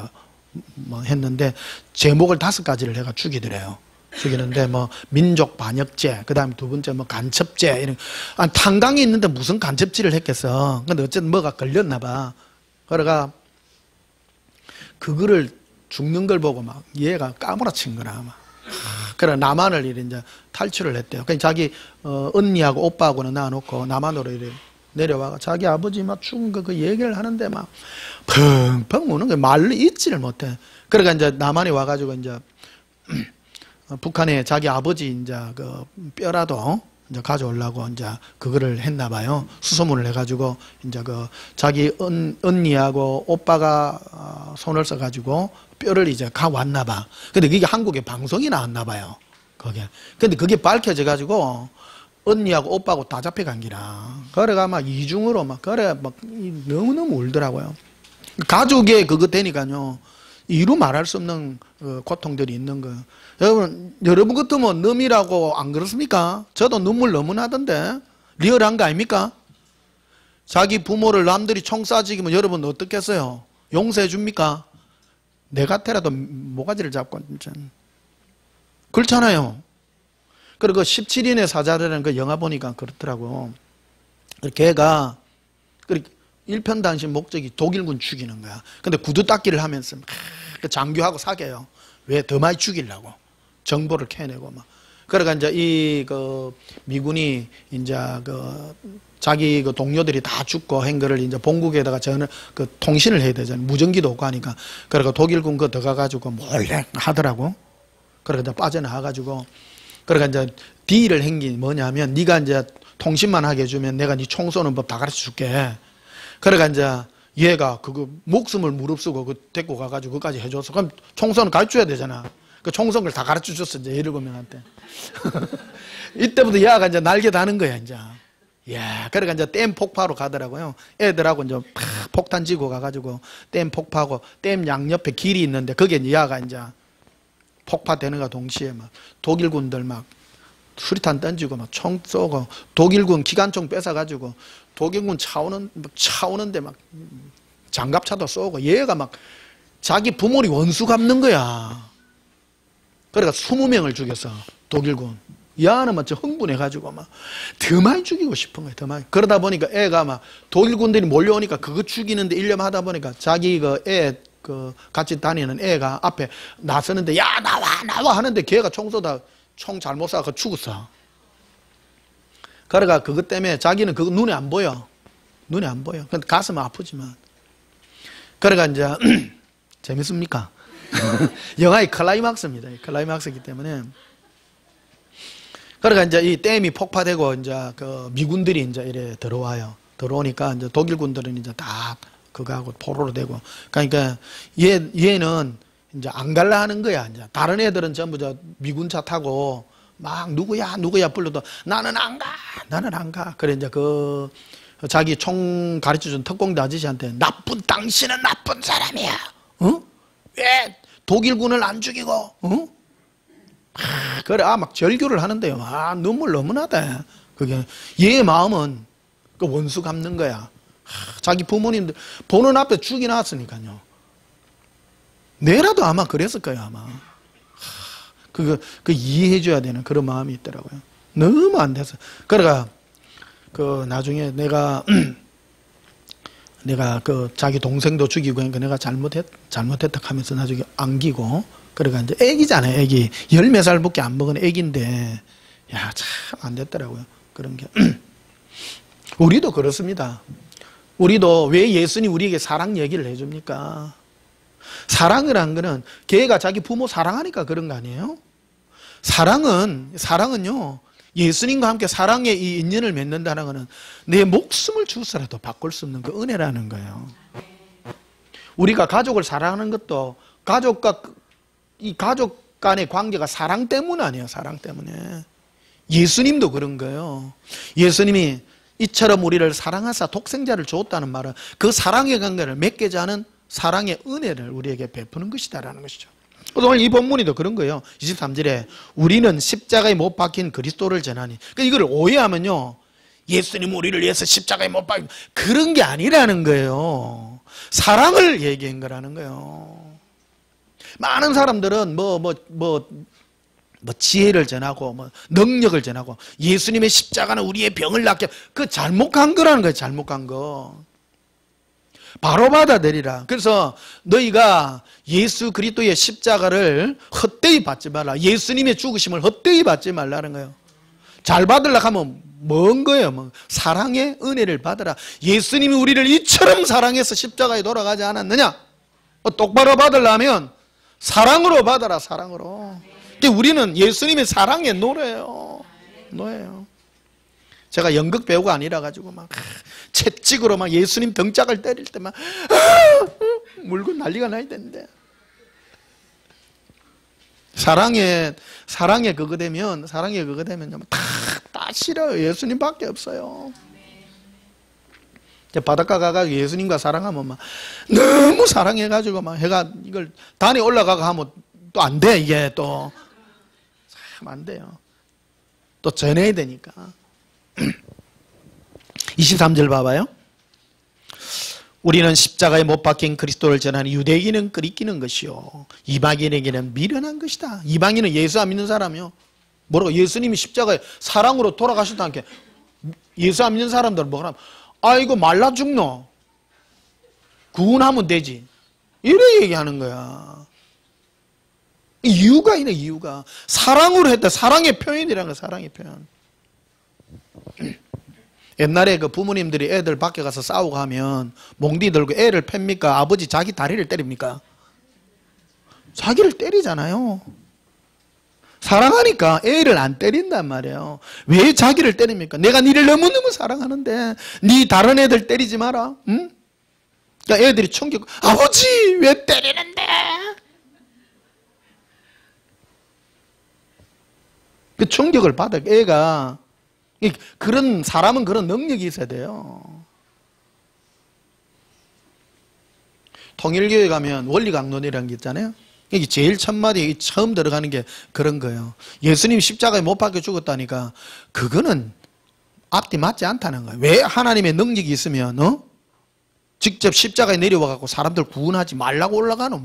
했는데 제목을 5가지를 해가 죽이더래요. 죽이는데 민족 반역죄, 그 다음에 두 번째 간첩죄 이런. 탄광이 있는데 무슨 간첩죄를 했겠어. 근데 어쨌든 뭐가 걸렸나 봐. 그러가 그거를 죽는 걸 보고 막 얘가 까무라친 거라 막. 그래 남한을 이제 탈출을 했대요. 그러니까 자기 언니하고 오빠하고는 놔놓고 남한으로 이래 내려와가 자기 아버지 막 죽은 거 그 얘기를 하는데 막 펑펑 우는 거야. 말로 잊지를 못해. 그러니까 이제 남한에 와가지고 이제 북한에 자기 아버지 이제 그 뼈라도 이제 가져오려고 이제 그거를 했나 봐요. 수소문을 해가지고 이제 자기 언니하고 오빠가 손을 써가지고 뼈를 이제 가왔나 봐. 근데 그게 한국에 방송이 나왔나 봐요. 거기에. 근데 그게 밝혀져가지고 언니하고 오빠하고 다 잡혀간 기라. 그래가 막 이중으로 막, 그래, 막, 너무너무 울더라고요. 가족의 그거 되니까요. 이루 말할 수 없는 고통들이 있는 거예요. 여러분 같으면 넘이라고 안 그렇습니까? 저도 눈물 너무 나던데. 리얼한 거 아닙니까? 자기 부모를 남들이 총 쏴 죽이면 여러분 어떻겠어요? 용서해 줍니까? 내 같아라도 모가지를 잡고, 진짜. 그렇잖아요. 그리고 17인의 사자라는 그 영화 보니까 그렇더라고요. 걔가, 일편단심 목적이 독일군 죽이는 거야. 근데 구두 닦기를 하면서 장교하고 사귀어요. 왜? 더 많이 죽이려고. 정보를 캐내고 막. 그러니까 이제 미군이 이제 자기 동료들이 다 죽고 한 거를 이제 본국에다가 통신을 해야 되잖아요. 무전기도 없고 하니까. 그러니까 독일군 그거 들어가가지고 몰래 하더라고. 그러니까 빠져나와가지고. 그러니까 이제 딜을 한 게 뭐냐면 네가 이제 통신만 하게 해주면 내가 네 총 쏘는 법 다 가르쳐 줄게. 그러니까 이제 얘가 그거 목숨을 무릅쓰고 데리고 가가지고 그까지 해줘서 그럼 총선을 가르쳐야 되잖아. 그 총선을 다 가르쳐 줬어, 이제 17명한테. 이때부터 얘가 이제 날개 다는 거야, 이제. 야, 그러니까 이제 댐 폭파로 가더라고요. 애들하고 이제 폭탄 지고 가가지고 댐 폭파하고 댐 양옆에 길이 있는데 거기에 이제 얘가 이제 폭파되는가 동시에 막 독일군들 막 수리탄 던지고 막 총 쏘고 독일군 기관총 뺏어가지고 독일군 차오는데 막 장갑차도 쏘고 얘가 막 자기 부모를 원수 갚는 거야. 그러니까 20명을 죽였어, 독일군. 야는 막 흥분해가지고 막 더 많이 죽이고 싶은 거야, 더 많이. 그러다 보니까 애가 막 독일군들이 몰려오니까 그거 죽이는데 일념하다 보니까 자기 같이 다니는 애가 앞에 나서는데 야, 나와 하는데 걔가 총 쏘다 총 잘못 쏴서 죽었어. 그러니까 그것 때문에 자기는 그거 눈에 안 보여. 눈에 안 보여. 근데 가슴은 아프지만. 그러니까 이제, 재밌습니까? 영화의 클라이막스입니다. 클라이막스이기 때문에. 그러니까 이제 이 댐이 폭파되고 이제 미군들이 이제 이래 들어와요. 들어오니까 이제 독일군들은 이제 다 그거하고 포로로 되고. 그러니까 얘는 이제 안 갈라 하는 거야. 이제 다른 애들은 전부 미군차 타고 막 누구야 불러도 나는 안 가. 그래 이제 자기 총 가르쳐준 특공대 아저씨한테 당신은 나쁜 사람이야. 어? 왜 독일군을 안 죽이고? 어? 그래 막 절규를 하는데요. 눈물 너무 나다. 그게 얘의 마음은 그 원수 갚는 거야. 자기 부모님들 보는 앞에 죽여놨으니까요. 내라도 아마 그랬을 거예요, 아마. 이해해줘야 되는 그런 마음이 있더라고요. 너무 안 돼서. 그러니까, 나중에 내가 자기 동생도 죽이고, 그러니까 내가 잘못했다 하면서 나중에 안기고, 그러니까 이제 애기잖아요, 애기. 10몇 살밖에 안 먹은 애기인데, 야, 참 안 됐더라고요. 그런 게. 우리도 그렇습니다. 우리도 왜 예수님 우리에게 사랑 얘기를 해줍니까? 사랑을 한 거는 걔가 자기 부모 사랑하니까 그런 거 아니에요? 사랑은요, 예수님과 함께 사랑의 이 인연을 맺는다는 것은 내 목숨을 주서라도 바꿀 수 없는 그 은혜라는 거예요. 우리가 가족을 사랑하는 것도 이 가족 간의 관계가 사랑 때문 아니에요, 사랑 때문에. 예수님도 그런 거예요. 예수님이 이처럼 우리를 사랑하사 독생자를 주었다는 말은 그 사랑의 관계를 맺게 하는 사랑의 은혜를 우리에게 베푸는 것이다라는 것이죠. 오늘 이 본문이도 그런 거예요. 23절에 우리는 십자가에 못 박힌 그리스도를 전하니. 그러니까 이걸 오해하면요, 예수님 우리를 위해서 십자가에 못 박힌 그런 게 아니라는 거예요. 사랑을 얘기한 거라는 거예요. 많은 사람들은 지혜를 전하고 능력을 전하고 예수님의 십자가는 우리의 병을 낫게, 그 잘못 간 거라는 거예요. 잘못 간 거. 바로 받아들이라. 그래서 너희가 예수 그리스도의 십자가를 헛되이 받지 말라. 예수님의 죽으심을 헛되이 받지 말라는 거예요. 잘 받으려고 하면 뭔 거예요? 사랑의 은혜를 받으라. 예수님이 우리를 이처럼 사랑해서 십자가에 돌아가지 않았느냐? 똑바로 받으려면 사랑으로 받아라, 사랑으로. 우리는 예수님의 사랑의 노래예요. 제가 연극 배우가 아니라 가지고 막 채찍으로 막 예수님 등짝을 때릴 때 막 물고 난리가 나야 되는데, 사랑에 그거 되면 딱 싫어요. 예수님밖에 없어요. 바닷가 가가지고 예수님과 사랑하면 막 너무 사랑해가지고 막 해가 이걸 단에 올라가고 하면 또 안 돼. 이게 또 참 안 돼요. 또 전해야 되니까. 23절 봐봐요. 우리는 십자가에 못 박힌 그리스도를 전하는 유대인은 끓이끼는 것이요 이방인에게는 미련한 것이다. 이방인은 예수 안 믿는 사람이요. 뭐라고? 예수님이 십자가에 사랑으로 돌아가셨다는 게 예수 안 믿는 사람들은 뭐라 하면 아이고 말라 죽노. 구원하면 되지. 이래 얘기하는 거야. 이유가 있네. 이유가. 사랑으로 했다. 사랑의 표현이라는 거야. 사랑의 표현. 옛날에 그 부모님들이 애들 밖에 가서 싸우고 하면 몽디 들고 애를 팹니까? 아버지 자기 다리를 때립니까? 자기를 때리잖아요. 사랑하니까 애를 안 때린단 말이에요. 왜 자기를 때립니까? 내가 니를 너무너무 사랑하는데 니 다른 애들 때리지 마라. 응? 그러니까 애들이 충격. 아버지 왜 때리는데? 그 충격을 받아. 애가 그런 사람은 그런 능력이 있어야 돼요. 통일교회 가면 원리강론이라는 게 있잖아요. 이게 제일 첫 마디 처음 들어가는 게 그런 거예요. 예수님 십자가에 못 박혀 죽었다니까 그거는 앞뒤 맞지 않다는 거예요. 왜 하나님의 능력이 있으면 직접 십자가에 내려와 갖고 사람들 구원하지 말라고 올라가노?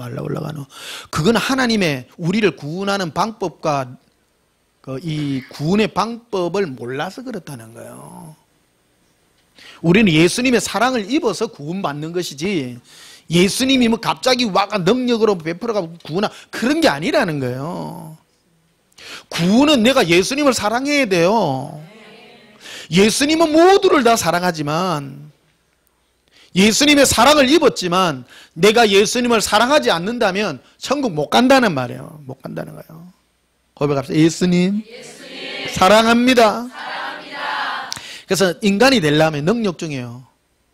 그건 하나님의 우리를 구원하는 방법과 이 구원의 방법을 몰라서 그렇다는 거예요. 우리는 예수님의 사랑을 입어서 구원받는 것이지 예수님이 뭐 갑자기 와가 능력으로 베풀어가고 구원하 그런 게 아니라는 거예요. 구원은 내가 예수님을 사랑해야 돼요. 예수님은 모두를 다 사랑하지만 예수님의 사랑을 입었지만 내가 예수님을 사랑하지 않는다면 천국 못 간다는 말이에요. 못 간다는 거예요. 고백합시다. 예수님 사랑합니다. 그래서 인간이 되려면 능력 중에요.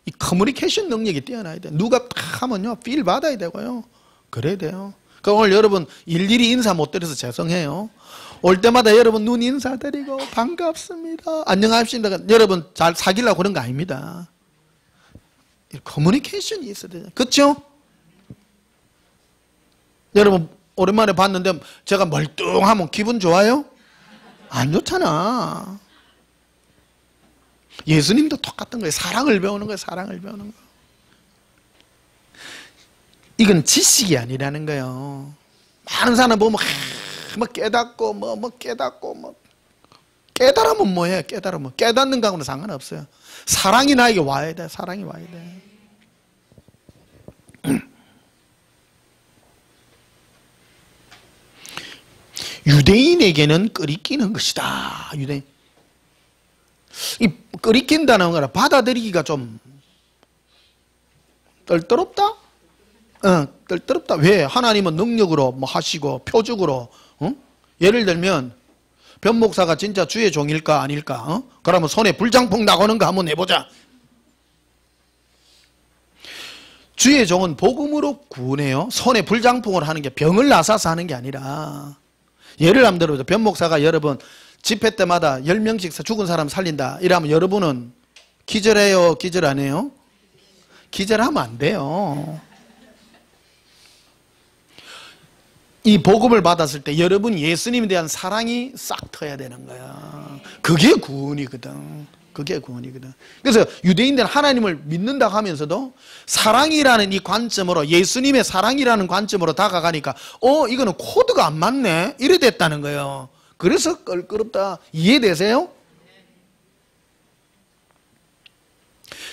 이 커뮤니케이션 능력이 뛰어나야 돼요. 누가 딱 하면요 필 받아야 되고요. 그래야 돼요. 그러니까 오늘 여러분 일일이 인사 못 드려서 죄송해요. 올 때마다 여러분 눈 인사드리고 반갑습니다. 안녕하십니까. 여러분 잘 사귀려고 그런 거 아닙니다. 커뮤니케이션이 있어야 돼요. 그렇죠? 여러분 오랜만에 봤는데 제가 멀뚱하면 기분 좋아요? 안 좋잖아. 예수님도 똑같은 거예요. 사랑을 배우는 거예요. 사랑을 배우는 거. 이건 지식이 아니라는 거예요. 많은 사람 보면 뭐 깨닫고 뭐 깨닫고 깨달으면 뭐해? 깨달으면 깨닫는 거하고는 상관없어요. 사랑이 나에게 와야 돼. 사랑이 와야 돼. 유대인에게는 끓이끼는 것이다. 유대인. 이 끓이낀다는 거라 받아들이기가 좀 떨떠럽다? 떨떠럽다. 왜? 하나님은 능력으로 뭐 하시고 표적으로 예를 들면 변 목사가 진짜 주의 종일까 아닐까? 그러면 손에 불장풍 나오는가 한번 해보자. 주의 종은 복음으로 구원해요. 손에 불장풍을 하는 게 병을 나사서 하는 게 아니라 예를 한번 들어보죠. 변 목사가 여러분 집회 때마다 10명씩 죽은 사람 살린다 이러면 여러분은 기절해요? 기절 안 해요? 기절하면 안 돼요. 이 복음을 받았을 때 여러분 예수님에 대한 사랑이 싹 터야 되는 거야. 그게 구원이거든. 그게 구원이거든. 그래서 유대인들은 하나님을 믿는다고 하면서도 사랑이라는 이 관점으로 예수님의 사랑이라는 관점으로 다가가니까 이거는 코드가 안 맞네 이래 됐다는 거예요. 그래서 껄끄럽다. 이해되세요?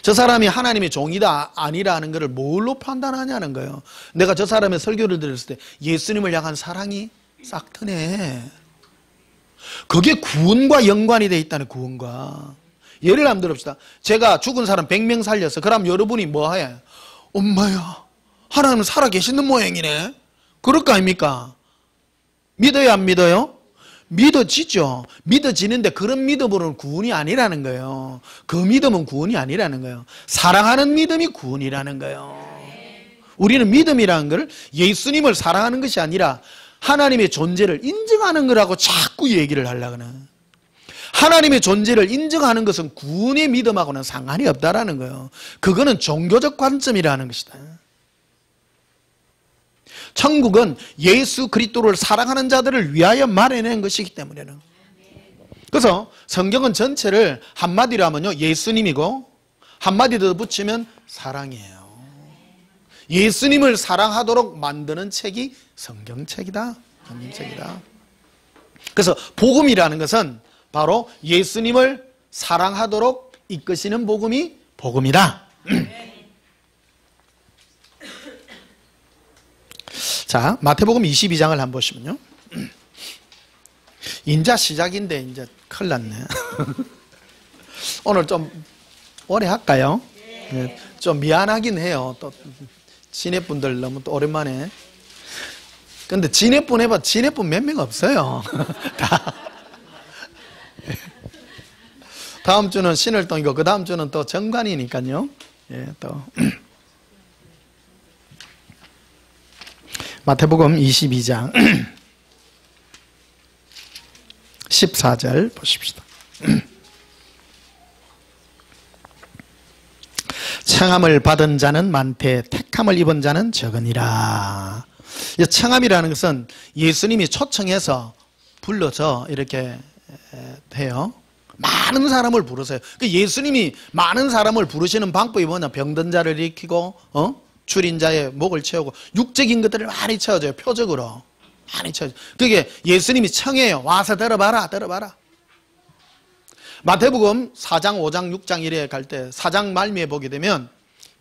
저 사람이 하나님의 종이다 아니라는 것을 뭘로 판단하냐는 거예요. 내가 저 사람의 설교를 들었을 때 예수님을 향한 사랑이 싹 트네. 그게 구원과 연관이 되어 있다는 구원과. 예를 한번 들읍시다. 제가 죽은 사람 100명 살렸어. 그럼 여러분이 뭐 해? 엄마야 하나님은 살아계시는 모양이네. 그럴 거 아닙니까? 믿어요 안 믿어요? 믿어지죠. 믿어지는데 그런 믿음으로는 구원이 아니라는 거예요. 그 믿음은 구원이 아니라는 거예요. 사랑하는 믿음이 구원이라는 거예요. 우리는 믿음이라는 걸 예수님을 사랑하는 것이 아니라 하나님의 존재를 인정하는 거라고 자꾸 얘기를 하려고 하는. 하나님의 존재를 인정하는 것은 구원의 믿음하고는 상관이 없다라는 거예요. 그거는 종교적 관점이라는 것이다. 천국은 예수 그리스도를 사랑하는 자들을 위하여 마련한 것이기 때문에는. 그래서 성경은 전체를 한마디로 하면요, 예수님이고 한마디 더 붙이면 사랑이에요. 예수님을 사랑하도록 만드는 책이 성경책이다. 성경책이다. 그래서 복음이라는 것은 바로 예수님을 사랑하도록 이끄시는 복음이 복음이다. 자, 마태복음 22장을 한번 보시면요. 인자 시작인데 이제 큰일 났네. 오늘 좀 오래 할까요? 네. 좀 미안하긴 해요. 또 지네분들 너무 또 오랜만에. 근데 지네분 해봐. 지네분 몇 명 없어요. 다. 다음 주는 신월동이고 그 다음 주는 또 정관이니까요. 예, 또 마태복음 22장 14절 보십시다. 청함을 받은 자는 많되 택함을 입은 자는 적으니라. 청함이라는 것은 예수님이 초청해서 불러서 이렇게 해요. 많은 사람을 부르세요. 예수님이 많은 사람을 부르시는 방법이 뭐냐? 병든 자를 일으키고 줄인 자의 목을 채우고 육적인 것들을 많이 채워줘요. 표적으로 많이 채워줘요. 그게 예수님이 청해요. 와서 들어봐라, 들어봐라. 마태복음 4장, 5장, 6장 이래 갈 때 4장 말미에 보게 되면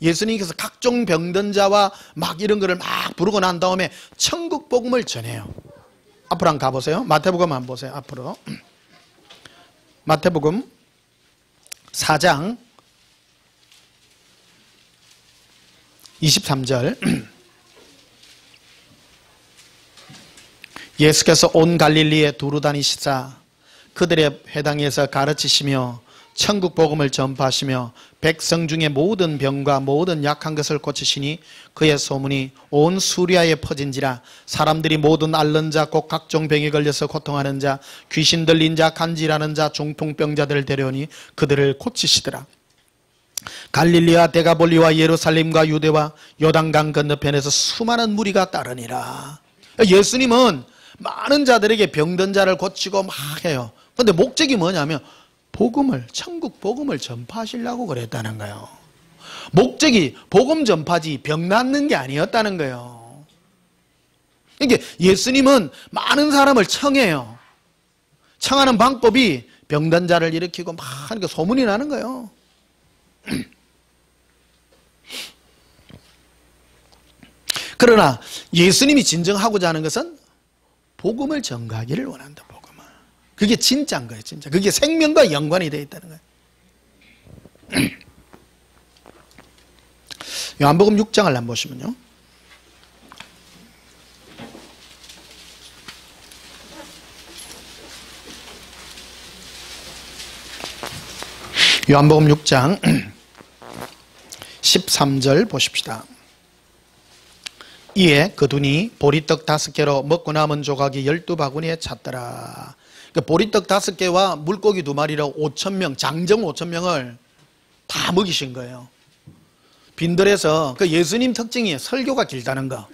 예수님께서 각종 병든 자와 막 이런 거를 막 부르고 난 다음에 천국 복음을 전해요. 앞으로 한번 가보세요. 마태복음 한번 보세요. 앞으로. 마태복음 4장 23절. 예수께서 온 갈릴리에 두루 다니시사 그들의 회당에서 가르치시며 천국 복음을 전파하시며 백성 중에 모든 병과 모든 약한 것을 고치시니 그의 소문이 온 수리아에 퍼진지라. 사람들이 모든 앓는 자 곧 각종 병에 걸려서 고통하는 자 귀신 들린 자 간질하는 자 중풍병자들을 데려오니 그들을 고치시더라. 갈릴리와 데가볼리와 예루살렘과 유대와 요단강 건너편에서 수많은 무리가 따르니라. 예수님은 많은 자들에게 병든 자를 고치고 막 해요. 그런데 목적이 뭐냐면 복음을, 천국 복음을 전파하시려고 그랬다는 거예요. 목적이 복음 전파지 병 낫는 게 아니었다는 거예요. 이게 예수님은 많은 사람을 청해요. 청하는 방법이 병든 자를 일으키고 막 하니까 소문이 나는 거예요. 그러나 예수님이 진정하고자 하는 것은 복음을 전가하기를 원한다. 복음을. 그게 진짜인 거예요. 진짜. 그게 생명과 연관이 되어 있다는 거예요. 요한복음 6장을 한번 보시면요. 요한복음 6장 13절 보십시다. 이에 그두니 보리떡 5개로 먹고 남은 조각이 12바구니에 찼더라. 그러니까 보리떡 5개와 물고기 2마리로 5,000명, 장정 5,000명을 다 먹이신 거예요. 빈들에서 그 예수님 특징이 설교가 길다는 거.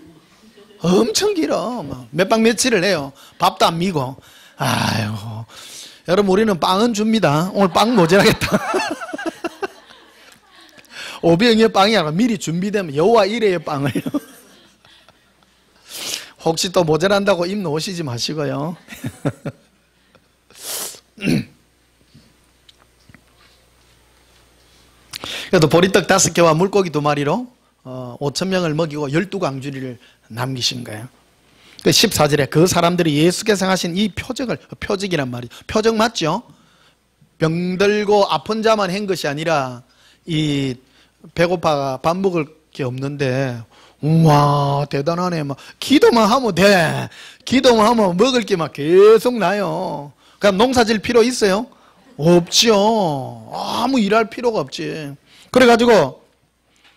엄청 길어. 몇 박 며칠을 해요. 밥도 안 미고. 아이고. 여러분, 우리는 빵은 줍니다. 오늘 빵 모자라겠다. 오병이의 빵이 아니라 미리 준비되면 여호와 이레의 빵을. 혹시 또 모자란다고 입 놓으시지 마시고요. 그래도 보리떡 5개와 물고기 2마리로 5,000명을 먹이고 12광주리를 남기신 거예요. 그 14절에 그 사람들이 예수께서 하신 이 표적을, 표적이란 말이죠. 표적 맞죠? 병들고 아픈 자만 한 것이 아니라 이 배고파 밥 먹을 게 없는데 우와 대단하네. 막 기도만 하면 돼. 기도만 하면 먹을 게 막 계속 나요. 그럼 농사질 필요 있어요? 없지요. 아무 일할 필요가 없지. 그래가지고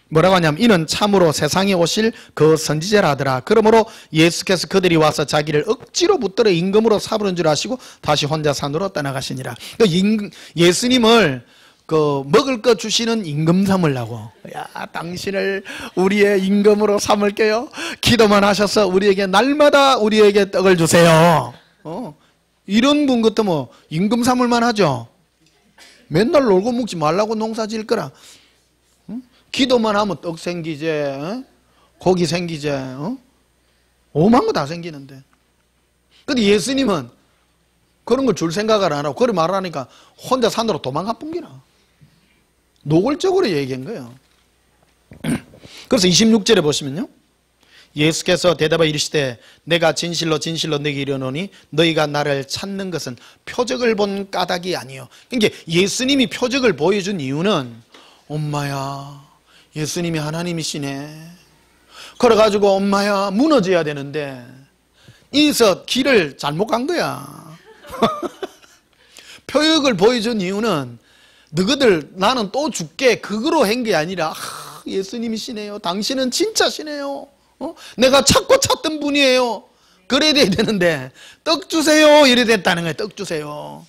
뭐라고 하냐면 이는 참으로 세상에 오실 그 선지자라 하더라. 그러므로 예수께서 그들이 와서 자기를 억지로 붙들어 임금으로 삼으는 줄 아시고 다시 혼자 산으로 떠나가시니라. 예수님을 먹을 것 주시는 임금 삼으려고, 야, 당신을 우리의 임금으로 삼을게요. 기도만 하셔서 우리에게 날마다 우리에게 떡을 주세요. 이런 분 같으면 임금 삼을만 하죠. 맨날 놀고 먹지 말라고 농사 지을 거라. 기도만 하면 떡 생기제, 고기 생기제, 오만 거 다 생기는데. 근데 예수님은 그런 걸 줄 생각을 안 하고 그걸 말하니까 혼자 산으로 도망가 뿐기나. 노골적으로 얘기한 거예요. 그래서 26절에 보시면요, 예수께서 대답하여 이르시되 내가 진실로 진실로 너희에게 이르노니 너희가 나를 찾는 것은 표적을 본 까닭이 아니요. 그러니까 예수님이 표적을 보여준 이유는, 엄마야, 예수님이 하나님이시네. 그래가지고 엄마야 무너져야 되는데 이서 길을 잘못 간 거야. 표적을 보여준 이유는 너희들 나는 또 죽게 그거로 한 게 아니라, 예수님이시네요. 당신은 진짜시네요. 내가 찾고 찾던 분이에요. 그래야 되는데 떡 주세요 이래 됐다는 거예요. 떡 주세요.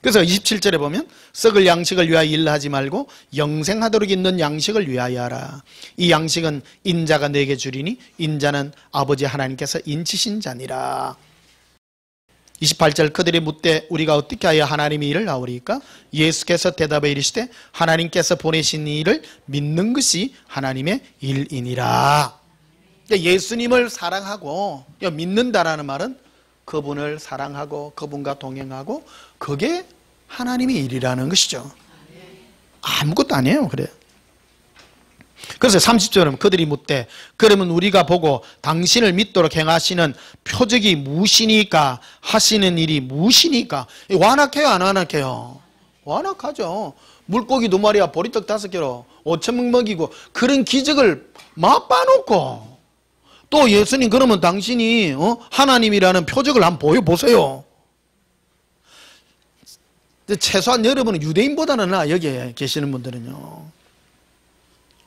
그래서 27절에 보면 썩을 양식을 위하여 일하지 말고 영생하도록 있는 양식을 위하여 하라. 이 양식은 인자가 내게 주리니 인자는 아버지 하나님께서 인치신 자니라. 28절 그들이 묻되 우리가 어떻게 하여 하나님의 일을 나오리까? 예수께서 대답해 이르시되 하나님께서 보내신 일을 믿는 것이 하나님의 일이니라. 예수님을 사랑하고 믿는다라는 말은 그분을 사랑하고 그분과 동행하고 그게 하나님의 일이라는 것이죠. 아무것도 아니에요. 그래요. 그래서 30절은 그들이 묻되 그러면 우리가 보고 당신을 믿도록 행하시는 표적이 무엇이니까, 하시는 일이 무엇이니까. 완악해요 안 완악해요? 완악하죠. 물고기 2마리와 보리떡 5개로 5,000명 먹이고 그런 기적을 맛봐놓고 또 예수님 그러면 당신이 하나님이라는 표적을 한번 보여보세요. 최소한 여러분은 유대인보다는 나 여기에 계시는 분들은요,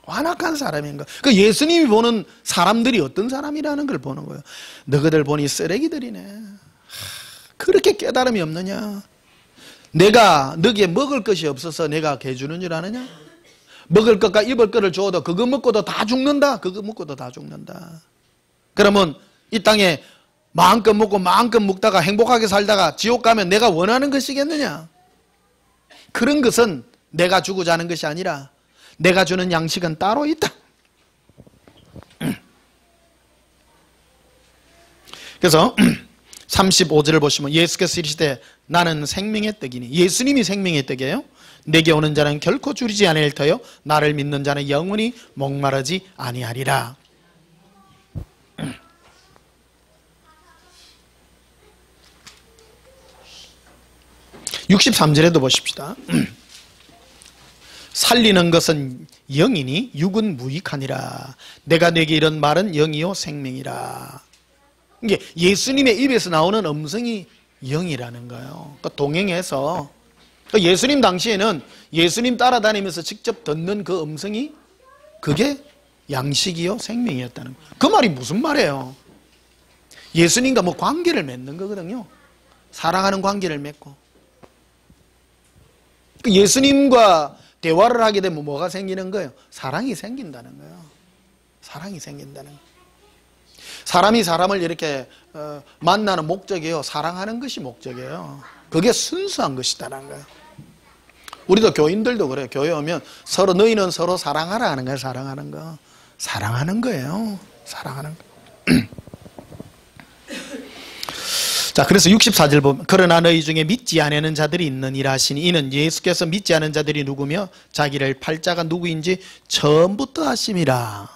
완악한 사람인 거예요. 그 예수님이 보는 사람들이 어떤 사람이라는 걸 보는 거예요. 너희들 보니 쓰레기들이네. 그렇게 깨달음이 없느냐? 내가 너기에 먹을 것이 없어서 내가 개주는 줄 아느냐? 먹을 것과 입을 것을 줘도 그거 먹고도 다 죽는다. 그거 먹고도 다 죽는다. 그러면 이 땅에 마음껏 먹고 마음껏 먹다가 행복하게 살다가 지옥 가면 내가 원하는 것이겠느냐? 그런 것은 내가 주고자 하는 것이 아니라 내가 주는 양식은 따로 있다. 그래서 35절을 보시면 예수께서 이르시되 나는 생명의 떡이니, 예수님이 생명의 떡이에요. 내게 오는 자는 결코 줄이지 아니할 터요 나를 믿는 자는 영원히 목마르지 아니하리라. 63절에도 보십시다. 살리는 것은 영이니 육은 무익하니라. 내가 내게 이런 말은 영이요 생명이라. 이게 예수님의 입에서 나오는 음성이 영이라는 거예요. 그러니까 동행해서 예수님 당시에는 예수님 따라다니면서 직접 듣는 그 음성이 그게 양식이요 생명이었다는 거예요. 그 말이 무슨 말이에요? 예수님과 뭐 관계를 맺는 거거든요. 사랑하는 관계를 맺고 예수님과 대화를 하게 되면 뭐가 생기는 거예요? 사랑이 생긴다는 거예요. 사랑이 생긴다는 거예요. 사람이 사람을 이렇게 만나는 목적이에요. 사랑하는 것이 목적이에요. 그게 순수한 것이다라는 거예요. 우리도 교인들도 그래요. 교회 오면 서로 너희는 서로 사랑하라 하는 거예요. 사랑하는 거. 사랑하는 거예요. 사랑하는 거. 자, 그래서 64절 보면 그러나 너희 중에 믿지 않는 자들이 있느니라 하시니 이는 예수께서 믿지 않는 자들이 누구며 자기를 팔자가 누구인지 처음부터 하심이라.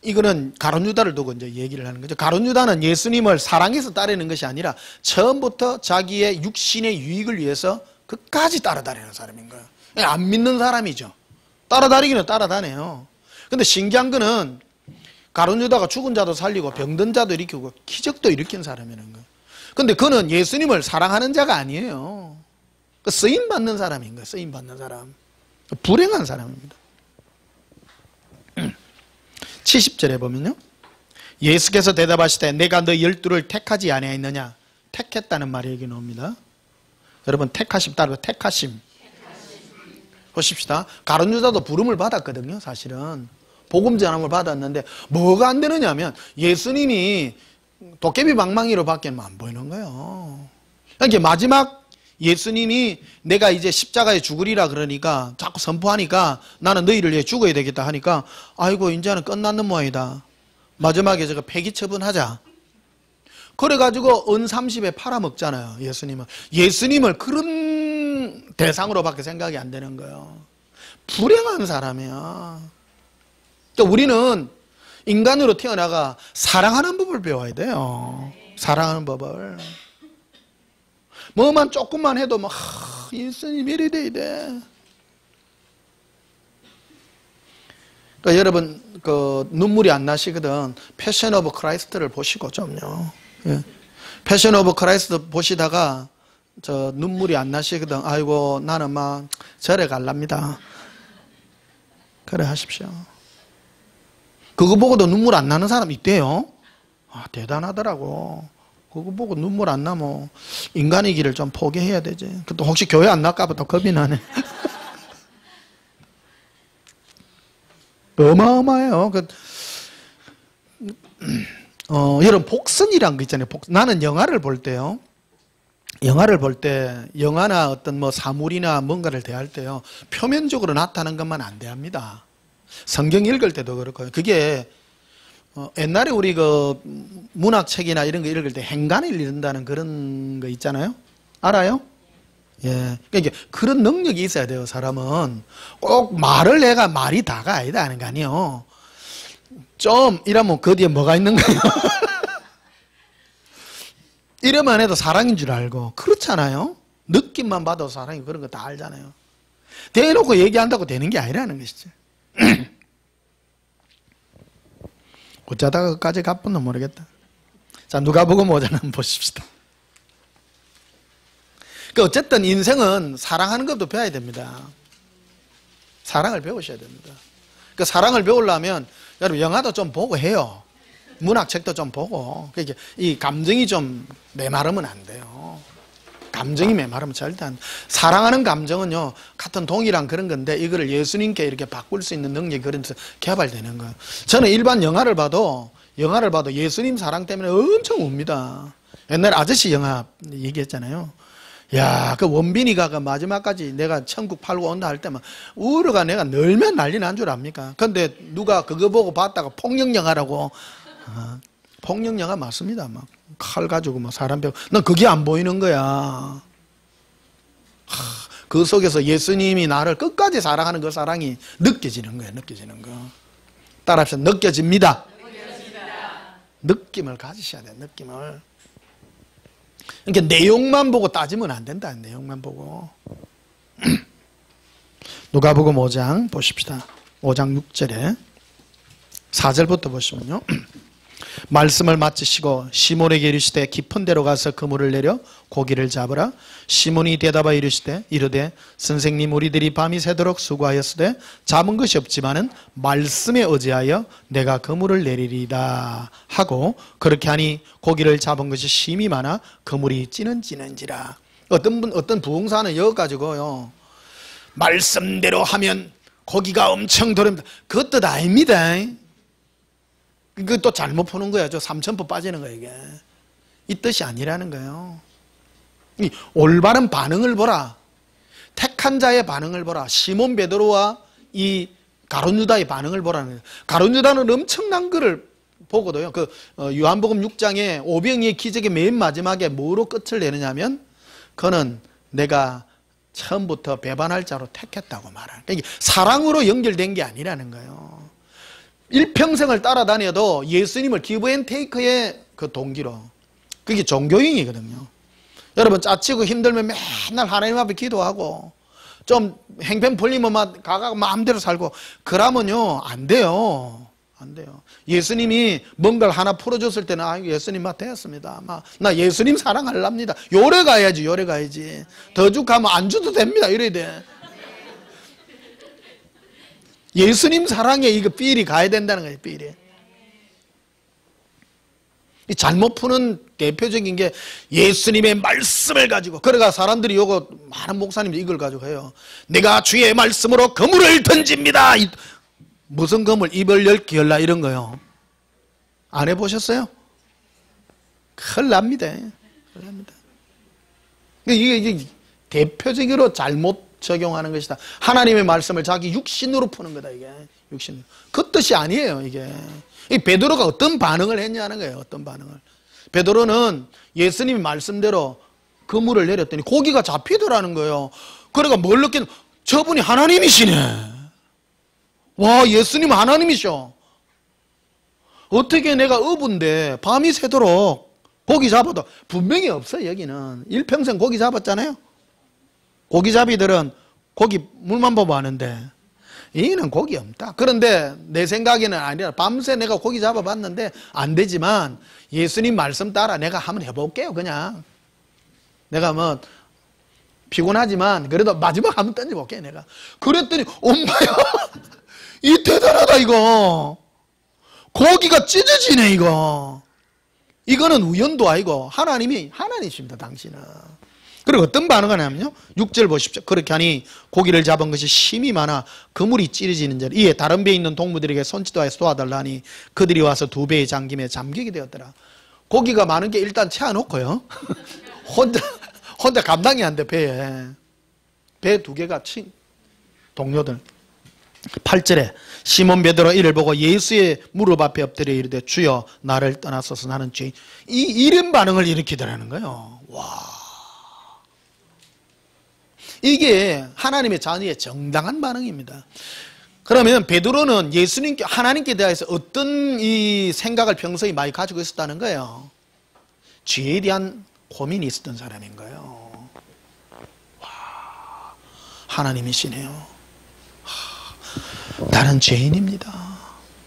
이거는 가룟 유다를 두고 이제 얘기를 하는 거죠. 가룟 유다는 예수님을 사랑해서 따르는 것이 아니라 처음부터 자기의 육신의 유익을 위해서 끝까지 따라다니는 사람인 거예요. 안 믿는 사람이죠. 따라다니기는 따라다녀요. 근데 신기한 거는 가룟 유다가 죽은 자도 살리고 병든 자도 일으키고 기적도 일으킨 사람이라는 거예요. 근데 그는 예수님을 사랑하는 자가 아니에요. 쓰임 받는 사람인 거예요. 쓰임 받는 사람. 불행한 사람입니다. 70절에 보면요, 예수께서 대답하시되 내가 너 12를 택하지 아니하였느냐. 택했다는 말이 여기 나옵니다. 여러분, 택하심 따르고 택하심. 보십시다. 가룟 유다도 부름을 받았거든요. 사실은 복음 전함을 받았는데 뭐가 안 되느냐 하면 예수님이 도깨비 방망이로 밖에는 안 보이는 거예요. 그러니까 마지막 예수님이 내가 이제 십자가에 죽으리라 그러니까 자꾸 선포하니까 나는 너희를 위해 죽어야 되겠다 하니까 아이고 이제는 끝났는 모양이다. 마지막에 제가 폐기 처분하자. 그래가지고 은 30에 팔아먹잖아요. 예수님을 그런 대상으로밖에 생각이 안 되는 거예요. 불행한 사람이야. 또 우리는 인간으로 태어나가 사랑하는 법을 배워야 돼요. 사랑하는 법을. 뭐만 조금만 해도 막 예수님 이래 돼야 돼. 그러니까 여러분 그 눈물이 안 나시거든. 패션 오브 크라이스트를 보시고 좀요. 예. 패션 오브 크라이스트 보시다가 저 눈물이 안 나시거든. 아이고 나는 막 절에 갈랍니다. 그래 하십시오. 그거 보고도 눈물 안 나는 사람 있대요. 아, 대단하더라고. 그거 보고 눈물 안 나면 인간의 길을 좀 포기해야 되지. 또 혹시 교회 안 나갈까 봐 또 겁이 나네. 어마어마해요. 여러분 복선이란 거 있잖아요. 나는 영화를 볼 때요. 영화나 어떤 뭐 사물이나 뭔가를 대할 때요. 표면적으로 나타나는 것만 안 대합니다. 성경 읽을 때도 그렇고요. 그게 옛날에 우리 그 문학책이나 이런 거 읽을 때 행간을 읽는다는 그런 거 있잖아요. 알아요? 예. 그러니까 그런 능력이 있어야 돼요. 사람은 꼭 말을 내가 말이 다가 아니다 하는 거 아니에요. 좀 이러면 그 뒤에 뭐가 있는 거예요? 이러면 해도 사랑인 줄 알고. 그렇잖아요. 느낌만 봐도 사랑이 그런 거 다 알잖아요. 대놓고 얘기한다고 되는 게 아니라는 것이죠. 어쩌다가 그까지 가뿐도 모르겠다. 자, 누가복음 5장 한번 보십시다. 어쨌든 인생은 사랑하는 것도 배워야 됩니다. 사랑을 배우셔야 됩니다. 사랑을 배우려면 여러분 영화도 좀 보고 해요. 문학책도 좀 보고. 그러니까 이 감정이 좀 메마르면 안 돼요. 감정이 메마르면 절대 안 돼. 사랑하는 감정은요, 같은 동이랑 그런 건데 이거를 예수님께 이렇게 바꿀 수 있는 능력이 그래서 개발되는 거예요. 저는 일반 영화를 봐도 예수님 사랑 때문에 엄청 웁니다. 옛날 아저씨 영화 얘기했잖아요. 야, 그 원빈이가 그 마지막까지 내가 천국 팔고 온다 할 때만 우르가 내가 늘면 난리 난 줄 압니까? 근데 누가 그거 보고 봤다가 폭력영화라고. 폭력영화 맞습니다. 막 칼 가지고 막 사람 배고. 난 그게 안 보이는 거야. 그 속에서 예수님이 나를 끝까지 사랑하는 그 사랑이 느껴지는 거야. 느껴지는 거. 따라합시다. 느껴집니다. 느낌을 가지셔야 돼요. 느낌을. 그러니까 내용만 보고 따지면 안 된다. 내용만 보고. 누가복음 5장 보십시다. 5장 6절에 4절부터 보시면요. 말씀을 마치시고 시몬에게 이르시되 깊은 데로 가서 그물을 내려 고기를 잡으라. 시몬이 대답하여 이르되 선생님 우리들이 밤이 새도록 수고하였으되 잡은 것이 없지만은 말씀에 의지하여 내가 그물을 내리리다 하고 그렇게 하니 고기를 잡은 것이 심히 많아 그물이 찌는지라. 어떤 부흥사는 여기 가지고요, 말씀대로 하면 고기가 엄청 들어옵니다. 그 뜻 아닙니다. 그거 또 잘못 푸는 거야. 저 삼천포 빠지는 거야, 이게. 이 뜻이 아니라는 거예요. 이 올바른 반응을 보라. 택한 자의 반응을 보라. 시몬 베드로와 이 가룟 유다의 반응을 보라는 거예요. 가룟 유다는 엄청난 거를 보고도요. 요한복음 6장에 오병이의 기적의 맨 마지막에 뭐로 끝을 내느냐면 그는 내가 처음부터 배반할 자로 택했다고 말하는. 그러니까 사랑으로 연결된 게 아니라는 거예요. 일평생을 따라다녀도 예수님을 기브앤테이크의 그 동기로. 그게 종교인이거든요. 여러분 짜치고 힘들면 맨날 하나님 앞에 기도하고 좀 행편 풀리면 막 가가 마음대로 살고 그러면요 안 돼요. 안 돼요. 예수님이 뭔가를 하나 풀어줬을 때는 아 예수님 막 되었습니다. 나 예수님 사랑하랍니다. 요래 가야지. 더 쭉 가면 안 줘도 됩니다. 이래야 돼. 예수님 사랑에 이거 삘이 가야 된다는 거예요, 삘이. 이 잘못 푸는 대표적인 게 예수님의 말씀을 가지고, 그러니까 사람들이 요거 많은 목사님들이 이걸 가지고 해요. 내가 주의 말씀으로 그물을 던집니다. 무슨 그물? 입을 열기 열라 이런 거요. 안 해보셨어요? 큰일 납니다. 큰일 납니다. 이게 대표적으로 잘못 적용하는 것이다. 하나님의 말씀을 자기 육신으로 푸는 거다, 이게. 육신으로. 그 뜻이 아니에요, 이게. 이 베드로가 어떤 반응을 했냐는 거예요, 어떤 반응을. 베드로는 예수님이 말씀대로 그물을 내렸더니 고기가 잡히더라는 거예요. 그러니까 뭘 느끼는, 저분이 하나님이시네. 와, 예수님 하나님이셔. 어떻게 내가 어부인데 밤이 새도록 고기 잡아도 분명히 없어요, 여기는. 일평생 고기 잡았잖아요. 고기잡이들은 고기 물만 보고 하는데 여기는 고기 없다. 그런데 내 생각에는 아니라 밤새 내가 고기 잡아봤는데 안 되지만 예수님 말씀 따라 내가 한번 해볼게요, 그냥. 내가 뭐 피곤하지만 그래도 마지막 한번 던져볼게요, 내가. 그랬더니 엄마야, 이 대단하다 이거. 고기가 찢어지네 이거. 이거는 우연도 아니고 하나님이십니다, 당신은. 그리고 어떤 반응을 하냐면요, 6절 보십시오. 그렇게 하니 고기를 잡은 것이 심이 많아 그물이 찢어지는 절, 이에 다른 배에 있는 동무들에게 손짓하여 쏘아달라니 그들이 와서 두 배에 잠김에 잠기게 되었더라. 고기가 많은 게 일단 채워놓고요. 혼자 감당이 안 돼, 배에. 배 두 개가 동료들. 8절에 시몬 베드로 이를 보고 예수의 무릎 앞에 엎드려 이르되 주여 나를 떠나소서 나는 죄인. 이런 반응을 일으키더라는 거예요. 와, 이게 하나님의 자녀의 정당한 반응입니다. 그러면 베드로는 예수님께, 하나님께 대해서 어떤 이 생각을 평소에 많이 가지고 있었다는 거예요? 죄에 대한 고민이 있었던 사람인 거예요. 와, 하나님이시네요. 나는 죄인입니다.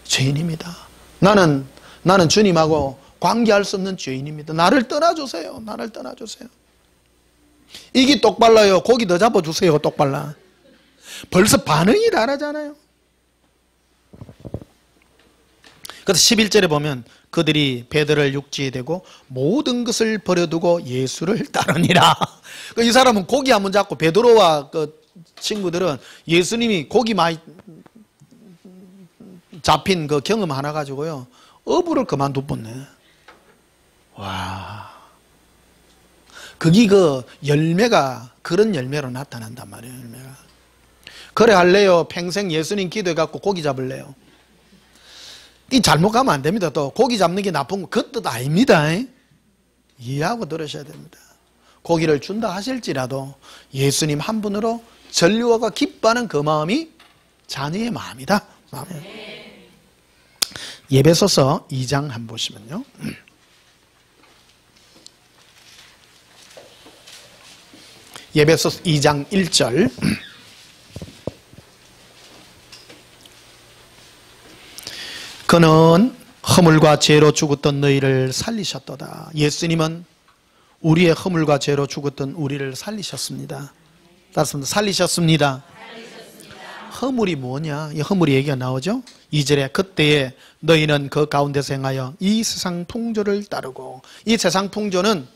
죄인입니다. 나는 주님하고 관계할 수 없는 죄인입니다. 나를 떠나주세요. 나를 떠나주세요. 이게 똑발라요. 고기 더 잡아주세요. 똑발라. 벌써 반응이 다르잖아요. 그래서 11절에 보면 그들이 베드로를 육지에 대고 모든 것을 버려두고 예수를 따르니라. 이 사람은 고기 한번 잡고, 베드로와 그 친구들은 예수님이 고기 많이 잡힌 그 경험 하나 가지고요, 어부를 그만뒀네. 와, 그게 그 열매가 그런 열매로 나타난단 말이에요, 열매가. 그래 할래요? 평생 예수님 기도해갖고 고기 잡을래요? 이 잘못 가면 안 됩니다. 또 고기 잡는 게 나쁜 거 그 뜻 아닙니다. 이해하고 들으셔야 됩니다. 고기를 준다 하실지라도 예수님 한 분으로 전류하고 기뻐하는 그 마음이 자녀의 마음이다. 예배소서 2장 한번 보시면요, 예배소서 2장 1절. 그는 허물과 죄로 죽었던 너희를 살리셨도다. 예수님은 우리의 허물과 죄로 죽었던 우리를 살리셨습니다. 따라서 살리셨습니다. 허물이 뭐냐? 이 허물이 얘기가 나오죠. 2절에 그때에 너희는 그 가운데서 행하여 이 세상 풍조를 따르고. 이 세상 풍조는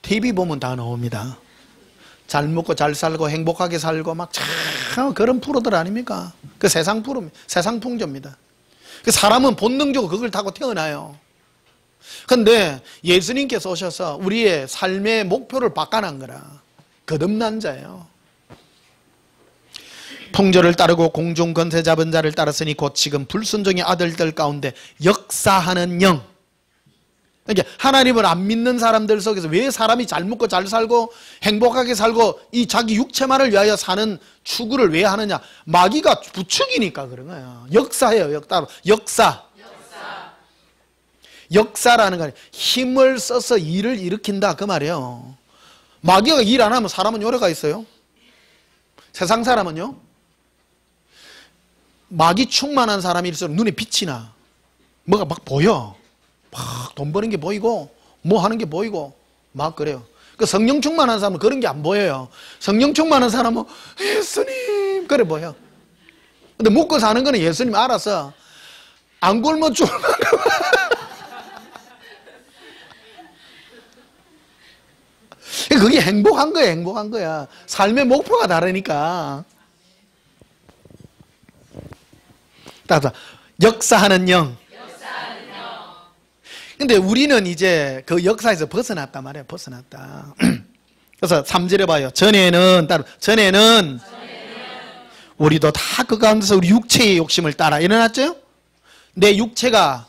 TV 보면 다 나옵니다. 잘 먹고 잘 살고 행복하게 살고 막 참 그런 프로들 아닙니까? 그 세상 프로, 세상 풍조입니다. 그 사람은 본능적으로 그걸 타고 태어나요. 그런데 예수님께서 오셔서 우리의 삶의 목표를 바꿔놓은 거라. 거듭난 자예요. 풍조를 따르고 공중 권세 잡은 자를 따랐으니 곧 지금 불순종의 아들들 가운데 역사하는 영. 그러니까 하나님을 안 믿는 사람들 속에서 왜 사람이 잘 먹고 잘 살고 행복하게 살고 이 자기 육체만을 위하여 사는 추구를 왜 하느냐? 마귀가 부추기니까 그런 거예요. 역사예요. 역사라는 건 힘을 써서 일을 일으킨다 그 말이에요. 마귀가 일 안 하면 사람은 요래가 있어요. 세상 사람은요, 마귀 충만한 사람일수록 눈에 빛이 나. 뭐가 막 보여. 막 돈 버는 게 보이고 뭐 하는 게 보이고 막 그래요. 그 성령 충만한 사람은 그런 게 안 보여요. 성령 충만한 사람은 예수님 그래 보여. 근데 먹고 사는 거는 예수님 알아서 안 굶어 죽을 만큼 그게 행복한 거야, 행복한 거야. 삶의 목표가 다르니까. 따라서 역사하는 영. 근데 우리는 이제 그 역사에서 벗어났단 말이에요. 벗어났다. 그래서 3절에 봐요. 전에는 우리도 다 그 가운데서 우리 육체의 욕심을 따라 일어났죠? 내 육체가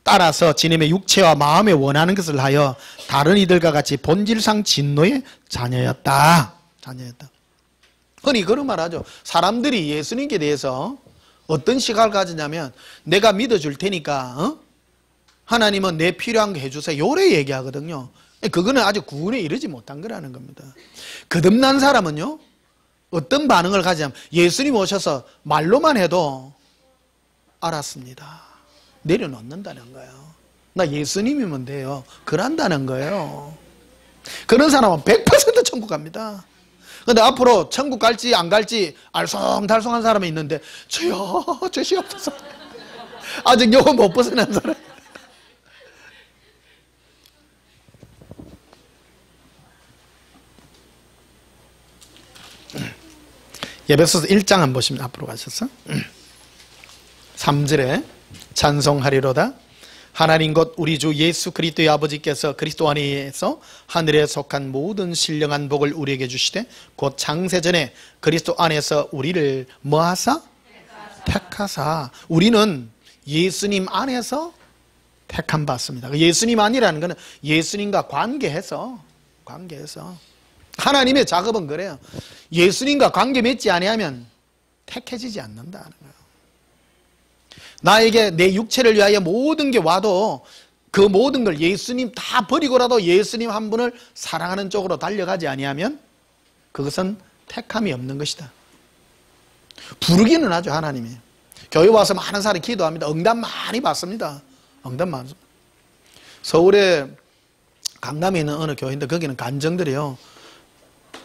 따라서 지님의 육체와 마음에 원하는 것을 하여 다른 이들과 같이 본질상 진노의 자녀였다. 흔히 그런 말 하죠. 사람들이 예수님께 대해서 어떤 시각을 가지냐면 내가 믿어줄 테니까 하나님은 내 필요한 거 해주세요. 요래 얘기하거든요. 그거는 아직 구원에 이르지 못한 거라는 겁니다. 거듭난 사람은요, 어떤 반응을 가지냐면 예수님 오셔서 말로만 해도 알았습니다. 내려놓는다는 거예요. 나 예수님이면 돼요. 그런다는 거예요. 그런 사람은 100% 천국 갑니다. 근데 앞으로 천국 갈지 안 갈지 알쏭달쏭한 사람이 있는데 저요, 죄시 없어서 아직 요거 못 벗어난 사람. 에베소서 1장 한번 보시면 앞으로 가셔서 3절에 찬송하리로다 하나님 곧 우리 주 예수 그리스도의 아버지께서 그리스도 안에서 하늘에 속한 모든 신령한 복을 우리에게 주시되 곧 창세전에 그리스도 안에서 우리를 뭐하사? 택하사. 우리는 예수님 안에서 택함 받습니다. 예수님 안이라는 것은 예수님과 관계해서 하나님의 작업은 그래요. 예수님과 관계 맺지 아니하면 택해지지 않는다는 거예요. 나에게 내 육체를 위하여 모든 게 와도 그 모든 걸 예수님 다 버리고라도 예수님 한 분을 사랑하는 쪽으로 달려가지 아니하면 그것은 택함이 없는 것이다. 부르기는 하죠, 하나님이. 교회 와서 많은 사람이 기도합니다. 응답 많이 받습니다. 응답 많습니다. 서울에 강남에 있는 어느 교회인데 거기는 간정들이요.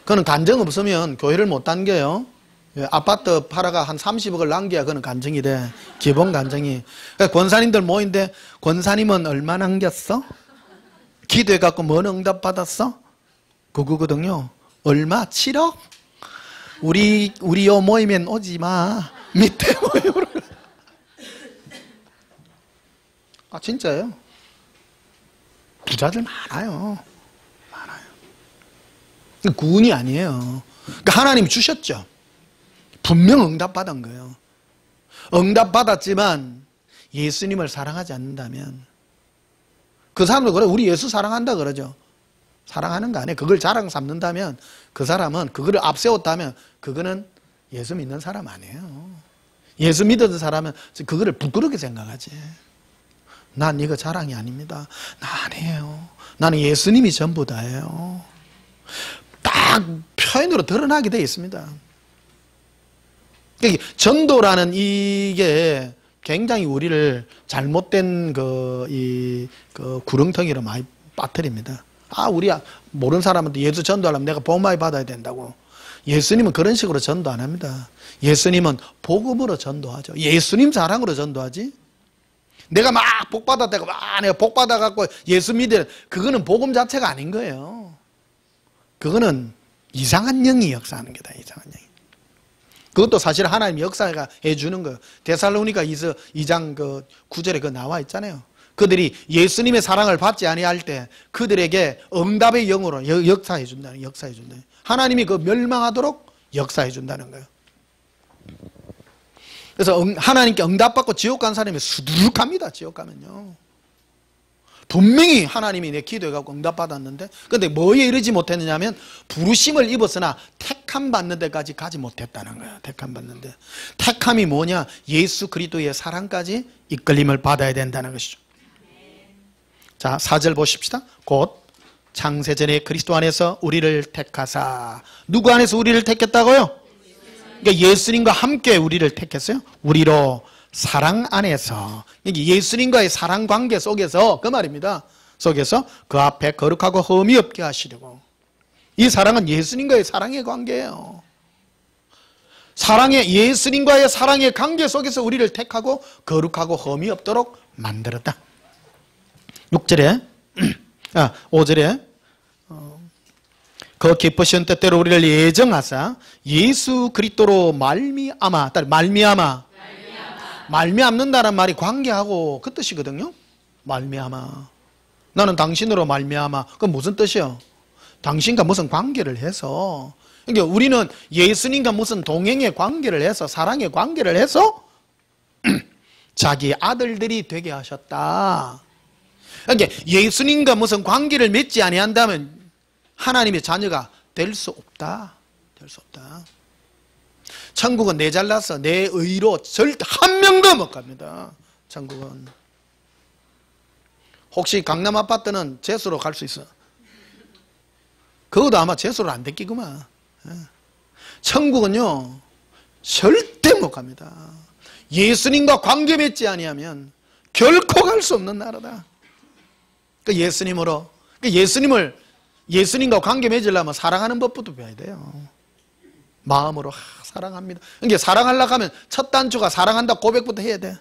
그는 간정 없으면 교회를 못 당겨요. 아파트 팔아가 한 30억을 남겨야 그는 간정이 돼. 기본 간정이. 권사님들 모인데 권사님은 얼마 남겼어? 기도해갖고 뭔 응답 받았어? 그거거든요. 얼마? 7억? 우리 요 모이면 오지 마. 밑에 모여. 아, 진짜예요. 부자들 많아요. 구원이 아니에요. 그러니까 하나님 주셨죠. 분명 응답받은 거예요. 응답받았지만 예수님을 사랑하지 않는다면 그 사람도 그래. 우리 예수 사랑한다 그러죠. 사랑하는 거 아니에요. 그걸 자랑 삼는다면 그 사람은 그거를 앞세웠다면 그거는 예수 믿는 사람 아니에요. 예수 믿었던 사람은 그거를 부끄럽게 생각하지. 난 이거 자랑이 아닙니다. 나 아니에요. 나는 예수님이 전부 다예요. 딱 표현으로 드러나게 되어 있습니다. 전도라는 이게 굉장히 우리를 잘못된 구렁텅이로 많이 빠뜨립니다. 우리 모르는 사람한테 예수 전도하려면 내가 복 많이 받아야 된다고. 예수님은 그런 식으로 전도 안 합니다. 예수님은 복음으로 전도하죠. 예수님 사랑으로 전도하지. 내가 막 복 받았다고 내가 복 받아갖고 예수 믿으려, 그거는 복음 자체가 아닌 거예요. 그거는 이상한 영이 역사하는 게다. 이상한 영이. 그것도 사실 하나님이 역사가 해주는 거예요. 데살로니가 2장 9절에 그 나와 있잖아요. 그들이 예수님의 사랑을 받지 아니할 때 그들에게 응답의 영으로 역사해 준다는, 하나님이 그 멸망하도록 역사해 준다는 거예요. 그래서 하나님께 응답받고 지옥 간 사람이 수두룩합니다. 지옥 가면요. 분명히 하나님이 내 기도해갖고 응답받았는데, 근데 뭐에 이르지 못했느냐면 부르심을 입었으나 택함 받는 데까지 가지 못했다는 거야. 택함 받는데. 택함이 뭐냐? 예수 그리스도의 사랑까지 이끌림을 받아야 된다는 것이죠. 자, 4절 보십시다. 곧 창세전에 그리스도 안에서 우리를 택하사. 누구 안에서 우리를 택했다고요? 그러니까 예수님과 함께 우리를 택했어요. 우리로 사랑 안에서, 예수님과의 사랑 관계 속에서, 그 말입니다. 속에서 그 앞에 거룩하고 흠이 없게 하시려고. 이 사랑은 예수님과의 사랑의 관계예요. 예수님과의 사랑의 관계 속에서 우리를 택하고 거룩하고 흠이 없도록 만들었다. 6절에 5절에 그 기쁘신 뜻대로 우리를 예정하사 예수 그리스도로 말미암는다는 말이 관계하고 그 뜻이거든요. 말미암아. 나는 당신으로 말미암아. 그건 무슨 뜻이요? 당신과 무슨 관계를 해서, 그러니까 우리는 예수님과 무슨 동행의 관계를 해서, 사랑의 관계를 해서 자기 아들들이 되게 하셨다. 그러니까 예수님과 무슨 관계를 맺지 아니한다면 하나님의 자녀가 될 수 없다. 될 수 없다. 천국은 내 잘나서 내 의로 절대 한 명도 못 갑니다. 천국은. 혹시 강남 아파트는 재수로 갈 수 있어. 그것도 아마 재수로 안 됐기구만. 천국은요 절대 못 갑니다. 예수님과 관계 맺지 아니하면 결코 갈 수 없는 나라다. 그 예수님과 관계 맺으려면 사랑하는 법부터 배워야 돼요. 마음으로 사랑합니다. 그러니까 사랑하려고 하면 첫 단추가 사랑한다 고백부터 해야 돼.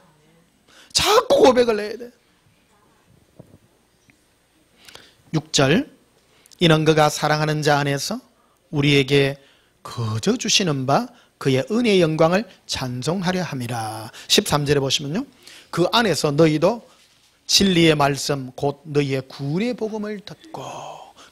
자꾸 고백을 해야 돼. 6절 이는 그가 사랑하는 자 안에서 우리에게 거저 주시는 바 그의 은혜의 영광을 찬송하려 함이라. 13절에 보시면요, 그 안에서 너희도 진리의 말씀 곧 너희의 구원의 복음을 듣고,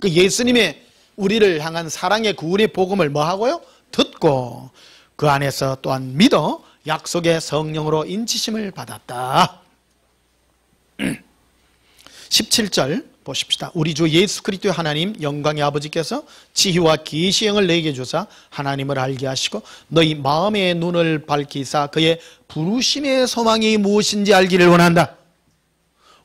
그 예수님의 우리를 향한 사랑의 구원의 복음을 뭐하고요? 듣고 그 안에서 또한 믿어 약속의 성령으로 인치심을 받았다. 17절 보십시다. 우리 주 예수 그리스도의 하나님 영광의 아버지께서 지혜와 계시형을 내게 주사 하나님을 알게 하시고 너희 마음의 눈을 밝히사 그의 부르심의 소망이 무엇인지 알기를 원한다.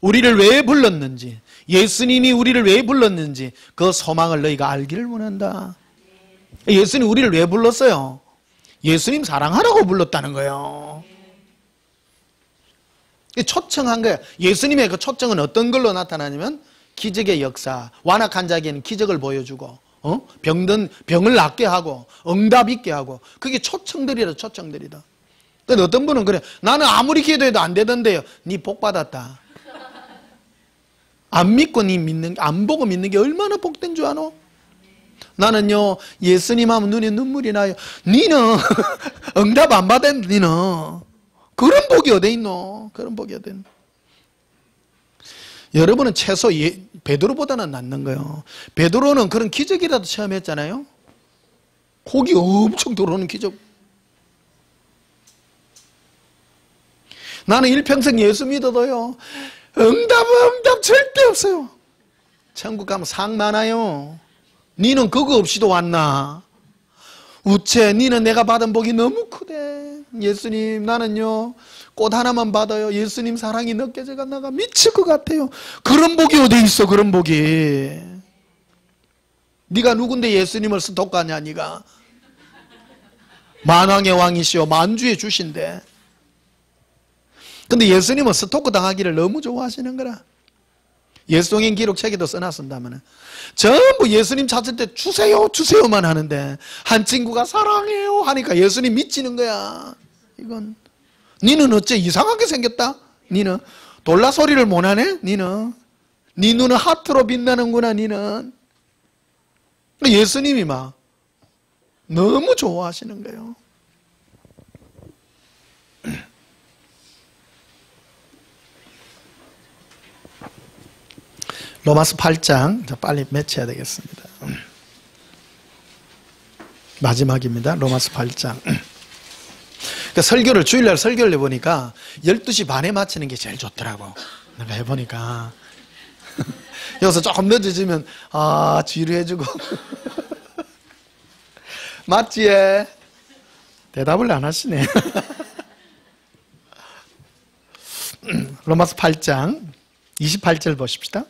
우리를 왜 불렀는지, 예수님이 우리를 왜 불렀는지 그 소망을 너희가 알기를 원한다. 예수님 우리를 왜 불렀어요? 예수님 사랑하라고 불렀다는 거예요. 초청한 거예요. 예수님의 그 초청은 어떤 걸로 나타나냐면 기적의 역사, 완악한 자에게는 기적을 보여주고 병을 낫게 하고 응답 있게 하고, 그게 초청들이다. 초청들이다. 근데 어떤 분은 그래, 나는 아무리 기도해도 안 되던데요. 네 복 받았다. 안 믿고 안 보고 믿는 게 얼마나 복된 줄 아노? 나는요 예수님 하면 눈에 눈물이 나요. 니는 응답 안 받았는데 니는 그런 복이 어디 있노? 그런 복이 어디 있노? 여러분은 최소 베드로보다는 낫는 거예요. 베드로는 그런 기적이라도 체험했잖아요. 고기 엄청 들어오는 기적. 나는 일평생 예수 믿어도요 응답 절대 없어요. 천국 가면 상 많아요. 니는 그거 없이도 왔나? 우체 니는 내가 받은 복이 너무 크대. 예수님 나는요 꽃 하나만 받아요. 예수님 사랑이 느껴져가 나가 미칠 것 같아요. 그런 복이 어디 있어? 그런 복이. 네가 누군데 예수님을 스토커하냐? 네가 만왕의 왕이시오 만주의 주신데. 근데 예수님은 스토커 당하기를 너무 좋아하시는 거라. 예수동행 기록 책에도 써놨습니다만 전부 예수님 찾을 때 주세요 주세요만 하는데, 한 친구가 사랑해요 하니까 예수님 미치는 거야. 이건 니는 어째 이상하게 생겼다? 니는 돌라 소리를 못하네? 니는 네 눈은 하트로 빛나는구나. 니는 예수님이 막 너무 좋아하시는 거예요. 로마서 8장 빨리 맺혀야 되겠습니다. 마지막입니다. 로마서 8장. 그러니까 설교를 주일날 설교를 해보니까 12시 반에 마치는 게 제일 좋더라고. 내가 해보니까 여기서 조금 늦어지면 지루해지고 맞지? 대답을 안 하시네. 로마서 8장 28절 보십시다.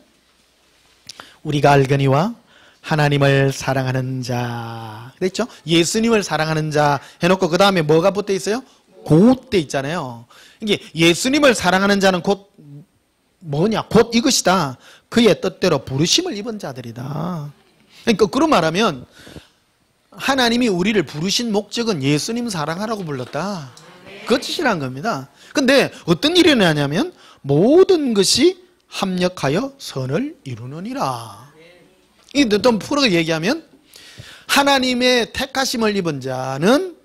우리가 알거니와 하나님을 사랑하는 자 그랬죠? 예수님을 사랑하는 자 해놓고 그 다음에 뭐가 붙어 있어요? 곧 돼 있잖아요. 이게 예수님을 사랑하는 자는 곧 뭐냐? 곧 이것이다. 그의 뜻대로 부르심을 입은 자들이다. 그러니까 거꾸로 말하면 하나님이 우리를 부르신 목적은 예수님 사랑하라고 불렀다. 그 뜻이란 겁니다. 근데 어떤 일이 일어나냐면 모든 것이 합력하여 선을 이루느니라. 이또 풀어 얘기하면 하나님의 택하심을 입은 자는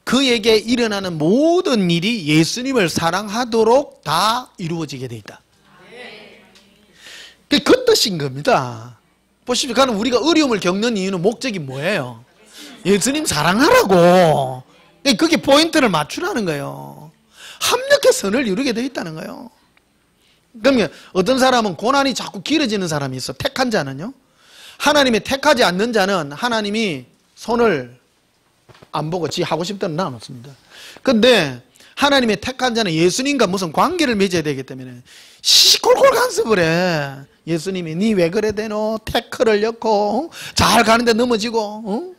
그에게 일어나는 모든 일이 예수님을 사랑하도록 다 이루어지게 돼 있다. 그 뜻인 겁니다. 보십시오. 그러니까 우리가 어려움을 겪는 이유는 목적이 뭐예요? 예수님 사랑하라고. 그게 포인트를 맞추라는 거예요. 합력의 선을 이루게 되어 있다는 거예요. 그러면 어떤 사람은 고난이 자꾸 길어지는 사람이 있어. 택한 자는요. 하나님이 택하지 않는 자는 하나님이 손을 안 보고 지 하고 싶다는 나눴습니다. 근데 하나님의 택한 자는 예수님과 무슨 관계를 맺어야 되기 때문에 시시콜콜 간섭을 해. 예수님이 니 왜 그래 되노? 태클을 넣고 잘 가는데 넘어지고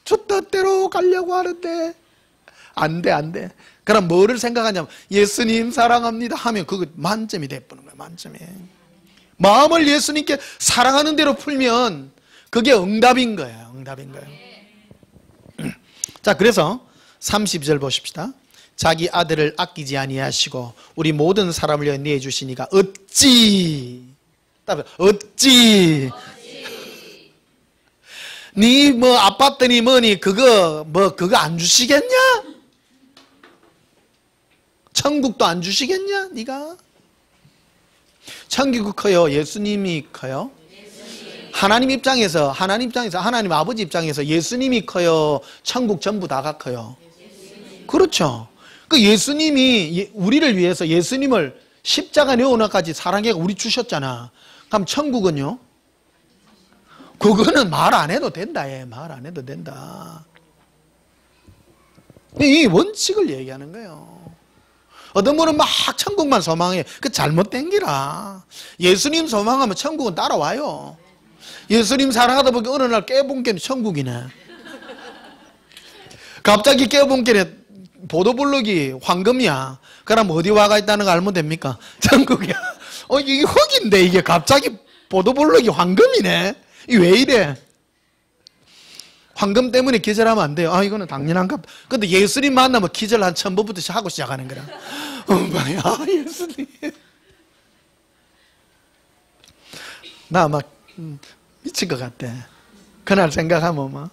저 뜻대로 가려고 하는데 안 돼. 그럼 뭐를 생각하냐면 예수님 사랑합니다 하면 그거 만점이 돼버리는 거야. 만점이. 마음을 예수님께 사랑하는 대로 풀면 그게 응답인 거예요. 응답인 거예요. 자, 그래서 32절 보십시다. 자기 아들을 아끼지 아니하시고 우리 모든 사람을 위해 내주시니까 어찌 니 뭐 아팠더니 뭐니 그거 안 주시겠냐? 천국도 안 주시겠냐? 네가 천국이 커요? 예수님이 커요? 하나님 입장에서 하나님 아버지 입장에서 예수님이 커요? 천국 전부 다가 커요? 그렇죠. 그 예수님이 우리를 위해서 예수님을 십자가 내어놓기까지 사랑해 우리 주셨잖아. 그럼 천국은요? 그거는 말 안 해도 된다. 말 안 해도 된다. 이 원칙을 얘기하는 거예요. 어떤 분은 막 천국만 소망해. 그 잘못된 기라. 예수님 소망하면 천국은 따라와요. 예수님 사랑하다 보니 어느 날 깨본 게 천국이네. 갑자기 깨본 게 보도블록이 황금이야. 그럼 어디 와가 있다는 거 알면 됩니까? 천국이야. 이게 흙인데 이게 갑자기 보도블록이 황금이네. 이게 왜 이래? 황금 때문에 기절하면 안 돼요. 이거는 당연한가? 근데 예수님 만나면 기절 한 1000번부터 하고 시작하는 거라. 엄마야, 예수님. 나 막 미칠 것 같아. 그날 생각하면 막.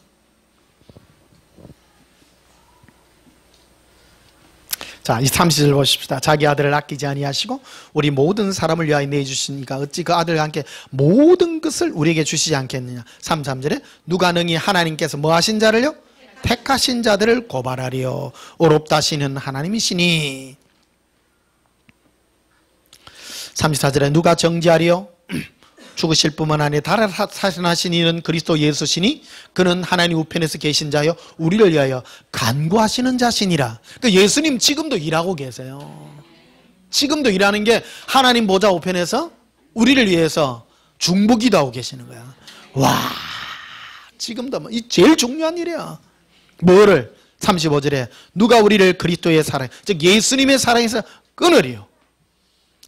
자, 이 30절 보십시다. 자기 아들을 아끼지 아니하시고 우리 모든 사람을 위하여 내주시니까 어찌 그 아들과 함께 모든 것을 우리에게 주시지 않겠느냐. 33절에 누가 능히 하나님께서 뭐 하신 자를요? 택하신 자들을 고발하리요. 어렵다 하시는 하나님이시니. 34절에 누가 정죄하리요? 죽으실 뿐만 아니라 다른 살아나신 이는 그리스도 예수시니 그는 하나님 우편에서 계신 자요 우리를 위하여 간구하시는 자시니라. 그러니까 예수님 지금도 일하고 계세요. 지금도 일하는 게 하나님 보좌 우편에서 우리를 위해서 중보기도하고 계시는 거야. 와, 지금도 이 제일 중요한 일이야. 뭐를? 35절에 누가 우리를 그리스도의 사랑, 즉 예수님의 사랑에서 끊으리요.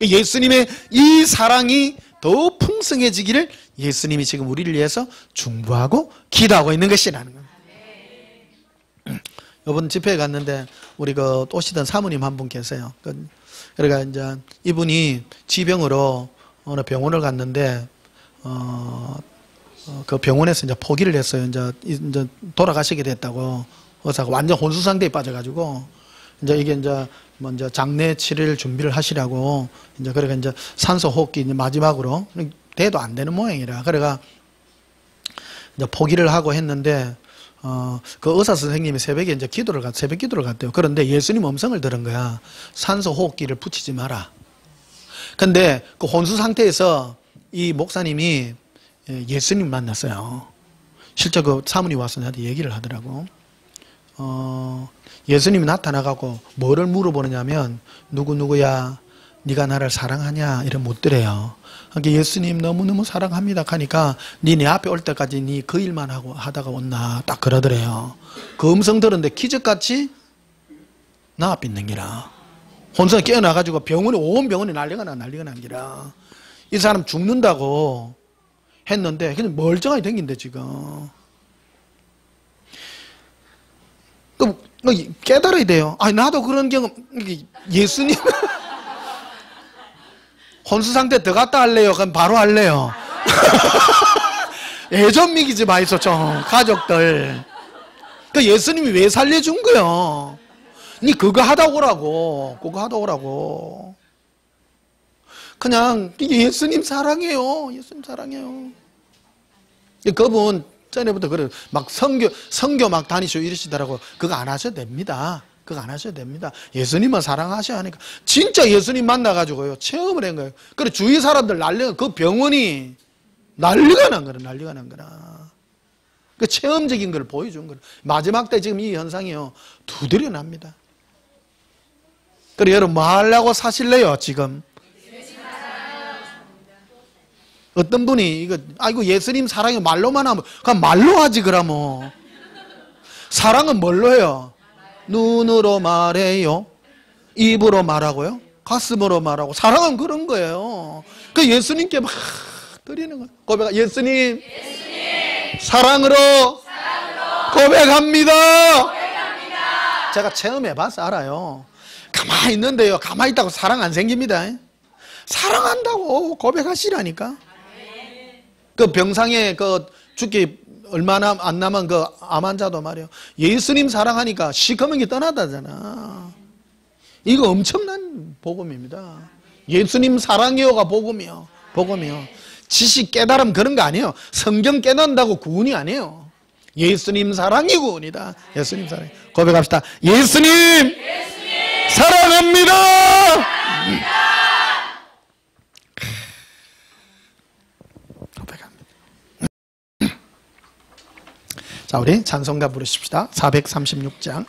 예수님의 이 사랑이 더 풍성해지기를 예수님이 지금 우리를 위해서 중보하고 기도하고 있는 것이라는 거예요. 이번 집회에 갔는데 우리 그 오시던 사모님 한 분 계세요. 그러니까 이제 이분이 지병으로 어느 병원을 갔는데 그 병원에서 이제 포기를 했어요. 이제 돌아가시게 됐다고 의사가 완전 혼수 상태에 빠져가지고 이게 이제 먼저 장례 치료를 준비를 하시라고 그러니까 이제 산소 호흡기 이제 마지막으로 돼도 안 되는 모양이라 그래가 이제 포기를 하고 했는데 그 의사 선생님이 새벽에 이제 새벽 기도를 갔대요. 그런데 예수님 음성을 들은 거야. 산소 호흡기를 붙이지 마라. 근데 그 혼수 상태에서 이 목사님이 예수님 만났어요. 실제 그 사모님 와서 나한테 얘기를 하더라고. 예수님이 나타나갖고 뭐를 물어보느냐면 누구야 네가 나를 사랑하냐 이런 묻더래요. 그러니까 예수님 너무너무 사랑합니다 하니까 네 앞에 올 때까지 네 그 일만 하다가 왔나 딱 그러더래요. 그 음성 들었는데 기적같이 나 앞에 있는 기라. 혼자 깨어나가지고 온 병원이 난리가 난 기라. 이 사람 죽는다고 했는데 그냥 멀쩡하게 댕긴대 지금. 깨달아야 돼요. 아니, 나도 그런 경험, 예수님. 혼수 상태 더 갔다 할래요? 그럼 바로 할래요? 애좀 미기지 마이소, 좀. 가족들. 그 예수님이 왜 살려준 거요? 니 그거 하다 오라고. 그거 하다 오라고. 그냥 예수님 사랑해요. 예수님 사랑해요. 그분 전에부터 그래 막 선교 막 다니시고 이러시더라고. 그거 안 하셔도 됩니다. 그거 안 하셔도 됩니다. 예수님만 사랑하셔야 하니까. 진짜 예수님 만나가지고요 체험을 한 거예요. 그래 주위 사람들 난리가, 그 병원이 난리가 난 거라. 난리가 난 거라. 그 체험적인 걸 보여준 거라. 마지막 때 지금 이 현상이요 두드려 납니다. 그래 여러분 뭐 하려고 사실래요 지금? 어떤 분이 이거 예수님 사랑이 말로만 하면 그냥 말로 하지 그러면. 사랑은 뭘로 해요? 눈으로 말해요? 입으로 말하고요? 가슴으로 말하고. 사랑은 그런 거예요. 그 예수님께 막 드리는 거예요. 고백. 예수님 사랑으로 고백합니다. 제가 체험해봐서 알아요. 가만히 있는데요 가만히 있다고 사랑 안 생깁니다. 사랑한다고 고백하시라니까. 그 병상에 그 죽기 얼마나 안 남은 그 암 환자도 말이에요. 예수님 사랑하니까 시커먼 게 떠나다잖아. 이거 엄청난 복음입니다. 예수님 사랑이요가 복음이요. 복음이요. 지식 깨달음 그런 거 아니에요. 성경 깨닫는다고 구원이 아니에요. 예수님 사랑이 구원이다. 예수님 사랑. 고백합시다. 예수님 사랑합니다. 자, 우리 찬송가 부르십시다. 436장.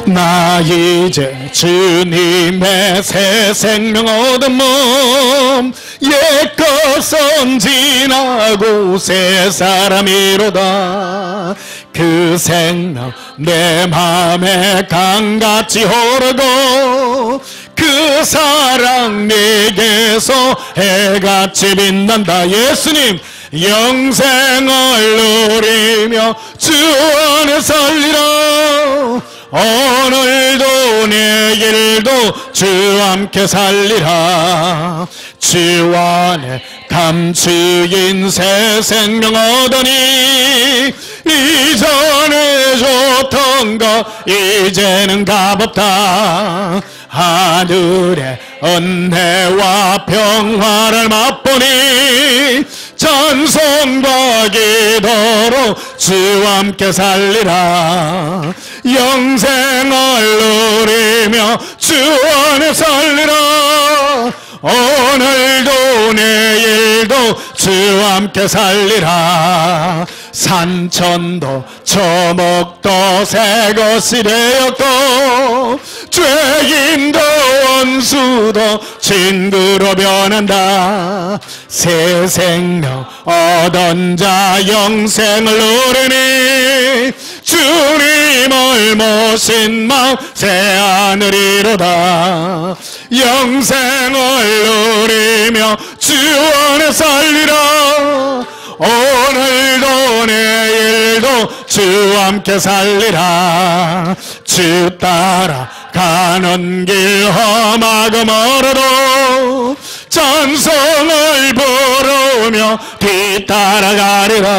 나 이제 주님의 새 생명 얻은 몸 옛것은 지나고 새 사람이로다. 그 생명 내 맘에 강같이 흐르고 그 사랑 내게서 해같이 빛난다. 예수님 영생을 누리며 주 안에 살리라. 오늘도 내일도 주 함께 살리라. 주 안에 감추인 새 생명 얻으니 이전에 좋던 거 이제는 값없다. 하늘의 은혜와 평화를 맛보니 찬송과 기도로 주 함께 살리라. 영생을 누리며 주 안에 살리라. 오늘도 내일도 주 함께 살리라. 산천도 초목도 새 것이 되었고 죄인도 원수도 친구로 변한다. 새 생명 얻은 자 영생을 누리니 주님을 모신 마음 새 하늘이로다. 영생을 누리며 주 안에 살리라. 오늘도 내일도 주 함께 살리라. 주 따라 가는 길 험하고 멀어도 찬송을 부르며 뒤따라가리라.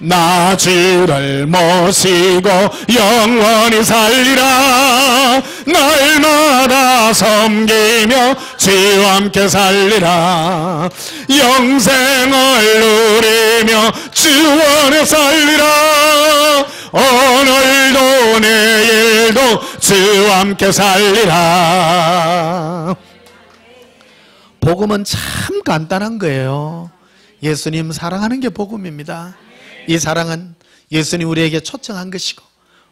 나 주를 모시고 영원히 살리라. 날마다 섬기며 주 함께 살리라. 영생을 누리며 주 안에 살리라. 오늘도 내일도 주 함께 살리라. 복음은 참 간단한 거예요. 예수님 사랑하는 게 복음입니다. 이 사랑은 예수님 우리에게 초청한 것이고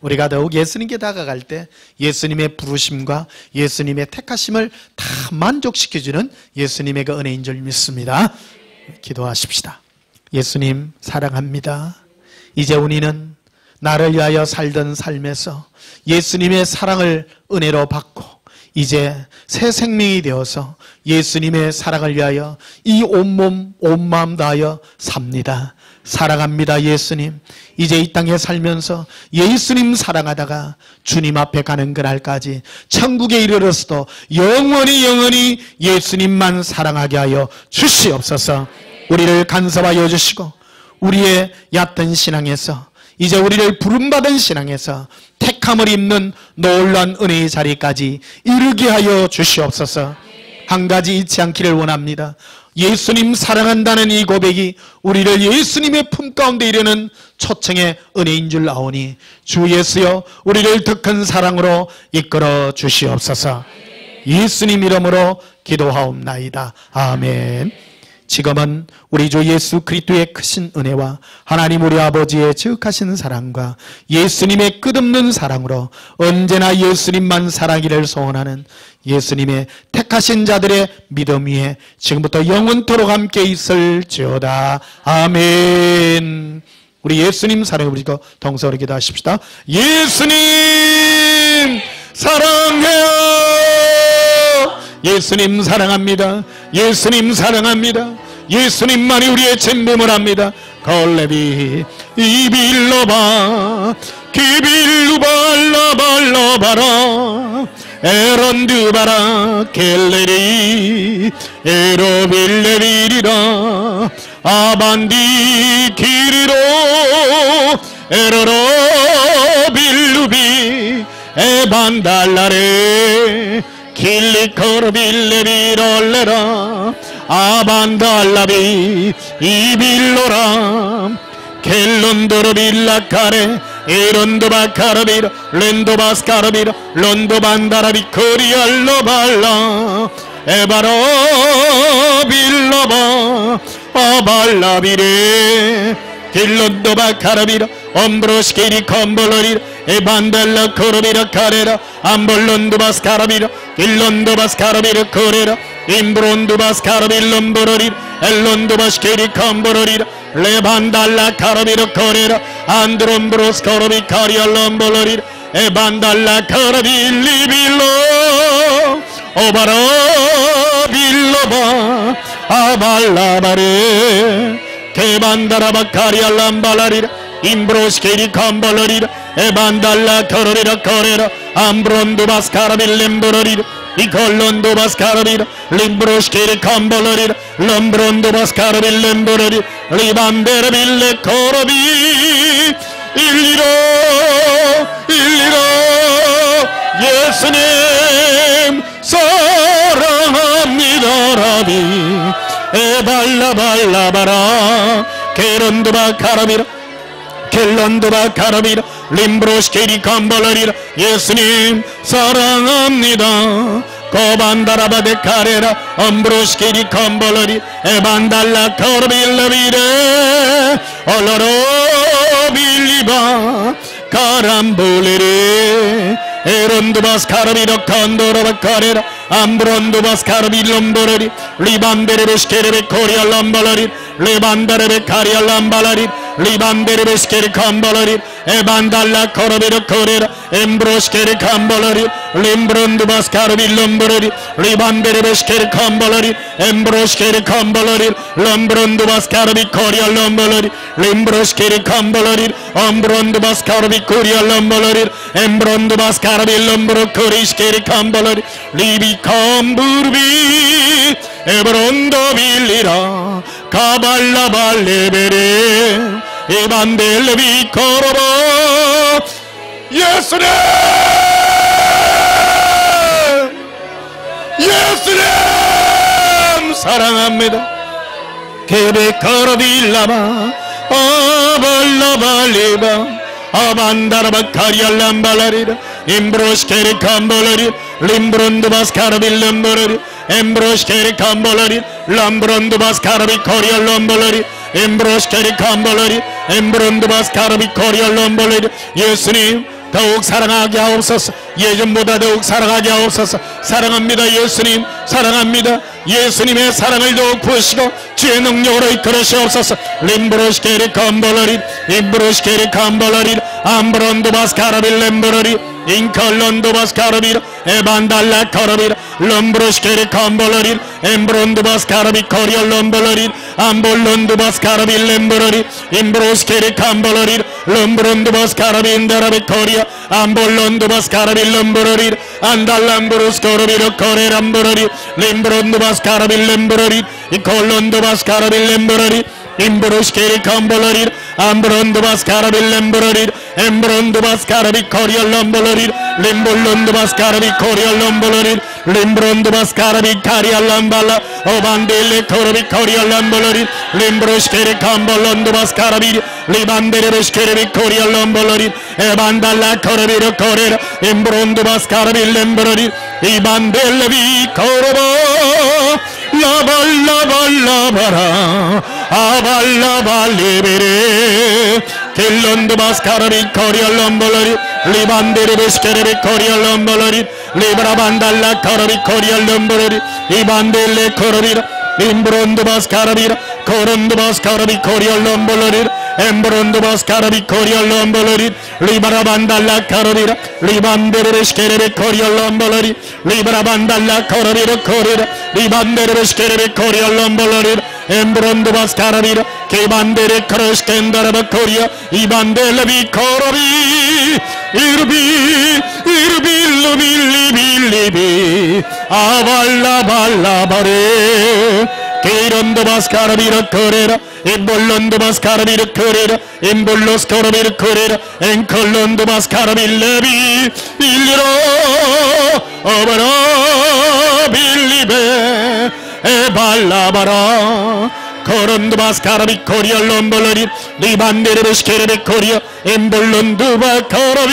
우리가 더욱 예수님께 다가갈 때 예수님의 부르심과 예수님의 택하심을 다 만족시켜주는 예수님의 그 은혜인 줄 믿습니다. 기도하십시다. 예수님 사랑합니다. 이제 우리는 나를 위하여 살던 삶에서 예수님의 사랑을 은혜로 받고 이제 새 생명이 되어서 예수님의 사랑을 위하여 이 온몸 온마음 다하여 삽니다. 사랑합니다. 예수님. 이제 이 땅에 살면서 예수님 사랑하다가 주님 앞에 가는 그날까지 천국에 이르러서도 영원히 예수님만 사랑하게 하여 주시옵소서. 우리를 간섭하여 주시고 우리의 얕은 신앙에서 이제 우리를 부름받은 신앙에서 택함을 입는 놀라운 은혜의 자리까지 이르게 하여 주시옵소서. 한 가지 잊지 않기를 원합니다. 예수님 사랑한다는 이 고백이 우리를 예수님의 품 가운데 이르는 초청의 은혜인 줄 아오니 주 예수여 우리를 더 큰 사랑으로 이끌어 주시옵소서. 예수님 이름으로 기도하옵나이다. 아멘. 지금은 우리 주 예수 그리스도의 크신 은혜와 하나님 우리 아버지의 지극하신 사랑과 예수님의 끝없는 사랑으로 언제나 예수님만 사랑하기를 소원하는 예수님의 택하신 자들의 믿음 위에 지금부터 영원토록 함께 있을지어다. 아멘. 우리 예수님 사랑해 부리고 동서로 기도하십시다. 예수님 사랑해요. 예수님 사랑합니다. 예수님 사랑합니다. 예수님만이 우리의 전부를 합니다. 걸레비 이빌로바 기빌루발라발라바라 에런드바라 켈레리 에로빌레비리라 아반디 기리로 에로로 빌루비 에반달라레 길리코르빌레비롤레라 아반달라비 이빌로라 켈론도르빌라카레 에론도바카르비라 렌도바스카르비라 론도반다라비 코리알로발라 에바로 빌로바 아발라비레 길론도바카르비라 엄브로스키리 컴볼로리라 에반달라 코르비라 카레라 암볼론도바스카르비라 길론도바스카르비라 코레라 임브론도바스카르빌롬보로리라 엘론도바스키리 컴볼로리라 레반달라 카르비라 코레라 안드롬브로스코르비 카리알롬볼로리라 에반달라 카르빌리빌로 오바로 빌로바 아발라바레 케반다라바 카리알람발라리라 임브로스케리 컴볼로리라 에반달라 코르비라 코레라 암브론도바스카르빌렘보로리라 이콜론도바스카르비라 림브로스케리 컴볼로리라 럼브론도바스카르빌렘보로리라 리반데르빌레 코르비 일리로 예수님 사랑합니다 라비 에발라발라바라 게론도바카르비라 켈론도바카르비라 림브로스케리 컴볼로리라 예수님 사랑합니다 코반다라바데 카레라 엄브로스케리 컴볼로리 에반달라 코르빌라비레 올로로 빌리바 카람볼레레 에론도바스카르비라 콘도로바카레라 암브론도바스카르빌롬보레리 리반데레베스케레베 코리알람발라리 레반다레베 카리알람발라리 리반데레베스케리 컴볼로리 에반달라 코르비라 코레라 엠브로스케리 컴볼로리 림브론도바스카르빌롬보레리 리반데레베스케리 컴볼로리 엠브로스케리 컴볼로리 럼브론도바스카르비 코리알람발라리 림브로스케리 컴볼로리 엄브론도바스카르비 코리알람발라리 엠브론도바스카르빌롬보로 코리스케리 컴볼로리 리비 컴부르비 에브론도빌리라 카발라발레베레 에반델레비 코로보 예수님 사랑합니다 케베코로빌라바 아발라발리바 아반다라바 카리알람발라리라 임브로스케리 컴볼로리 림브론도바스카르빌롬보로리 엠브로스케리 컴볼로리 람브론도바스카르비 코리알롬볼로리 엠브로스케리 컴볼로리 엠브론도바스카르비 코리알롬볼로리 예수님 더욱 사랑하게 하옵소서. 예전보다 더욱 사랑하게 하옵소서. 사랑합니다 예수님 사랑합니다. 예수님의 사랑을 더욱 부으시고 주의 능력으로 이끌으시옵소서. 림브로시케리 컴볼러리 임브로시케리 컴볼러리 암브론도바스카라빌 렘브로리 인컬론도바스카라빌 에반달라 커라빌 럼브로시케리 컴볼러리 엠브론도바스카라비 코리얼 럼볼러리 암볼론도바스카라빌 렘브로리 임브로시케리 컴볼러리 럼브론도바스카라비 인다라비 코리아 암볼론도바스카라빌 럼브로리 안달람브로스코르비르 코레람브로리 림브론도바스카라빌 렘브로리 이콜론도바스카라빌 렘브로리 임브로시케리 컴볼러리 암브론도바스카라빌 렘브로리 엠브론도바스카라비 코리얼 럼볼러리 림볼론도바스카라비 코리얼 럼볼러리 림브론도바스카라비 카리얼 람발라 오반딜레 코르비 코리얼 럼볼러리 림브로시케리 컴볼론도바스카라비 리반데레베시케리 코리얼 럼볼러리 에반달라 코르비르 코레라 임브론도바스카라비 렘브로리 이반델레비 코르보 라발라발라바라 아발라발리베레 킬론도바스카라비 코리얼 럼볼러리 리반데레베시케레비 코리얼 럼볼러리 리브라반달라 코르비 코리얼 럼볼러리 이반델레 코르비라 임브론도바스카라비라 코론도바스카라비 코리얼 럼볼러리 엠브론도바스카라비 코리얼 럼볼러리 리바라반달라 코르비라 리반데레베시케레비 코리얼 럼볼러리 리바라반달라 코르비라 코리라 리반데레베시케레비 코리얼 럼볼러리 엠브론도바스카라비라 케반데레 크로스켄다라바 코리아 이반델레비 코르비 이르빌루빌리빌리비 아발라발라바레 케이론도바스카라비라 코레라 임볼론도바스카라비라 코레라 임볼로스코라비라 코레라 앵컬론도바스카라빌레비 일리로 오바라 빌리베 에발라바라 코론도바스카라비 코리얼 럼볼러리 리반데레베시케레베 코리아 임볼론도바카라비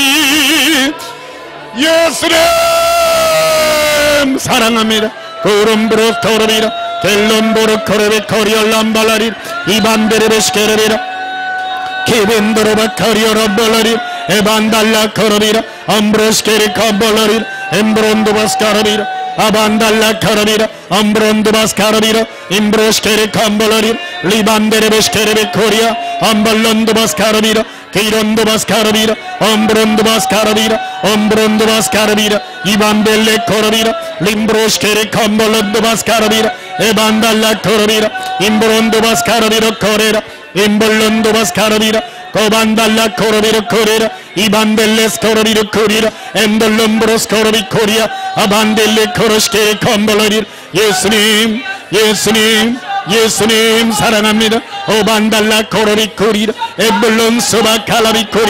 예수님 사랑합니다. 코론브로토르비라 켈론보르코레베 코리얼 람발라리 이반데레베시케레베라 키벤도로바 코리얼 럼볼러리 에반달라 코르비라 암브로스케리 컴볼러리 엠브론도바스카라비라 아반달라 카라비라 암브론도바스카라비라 임브로스케리 컴볼러리 리반데레베시케레베 코리아 암발론도바스카라비라 케이론도바스카라비라 암브론도바스카라비라 암브론도바스카라비라 이반델레 코라비라 림브로스케리 컴볼론도바스카라비라 에반달라 코라비라 임브론도바스카라비라 코레라 임볼론도바스카라비라 코반달라 코라비라 코레라 이반델레스 코라비라 코리라 엠돌롬브로스 코라비 코리아 아반델레 코로스케리 컴볼러리 예수님 예수님 예수님 사랑합니다. 오반달라 코라비 코리라 엠볼론 소바칼라비 코리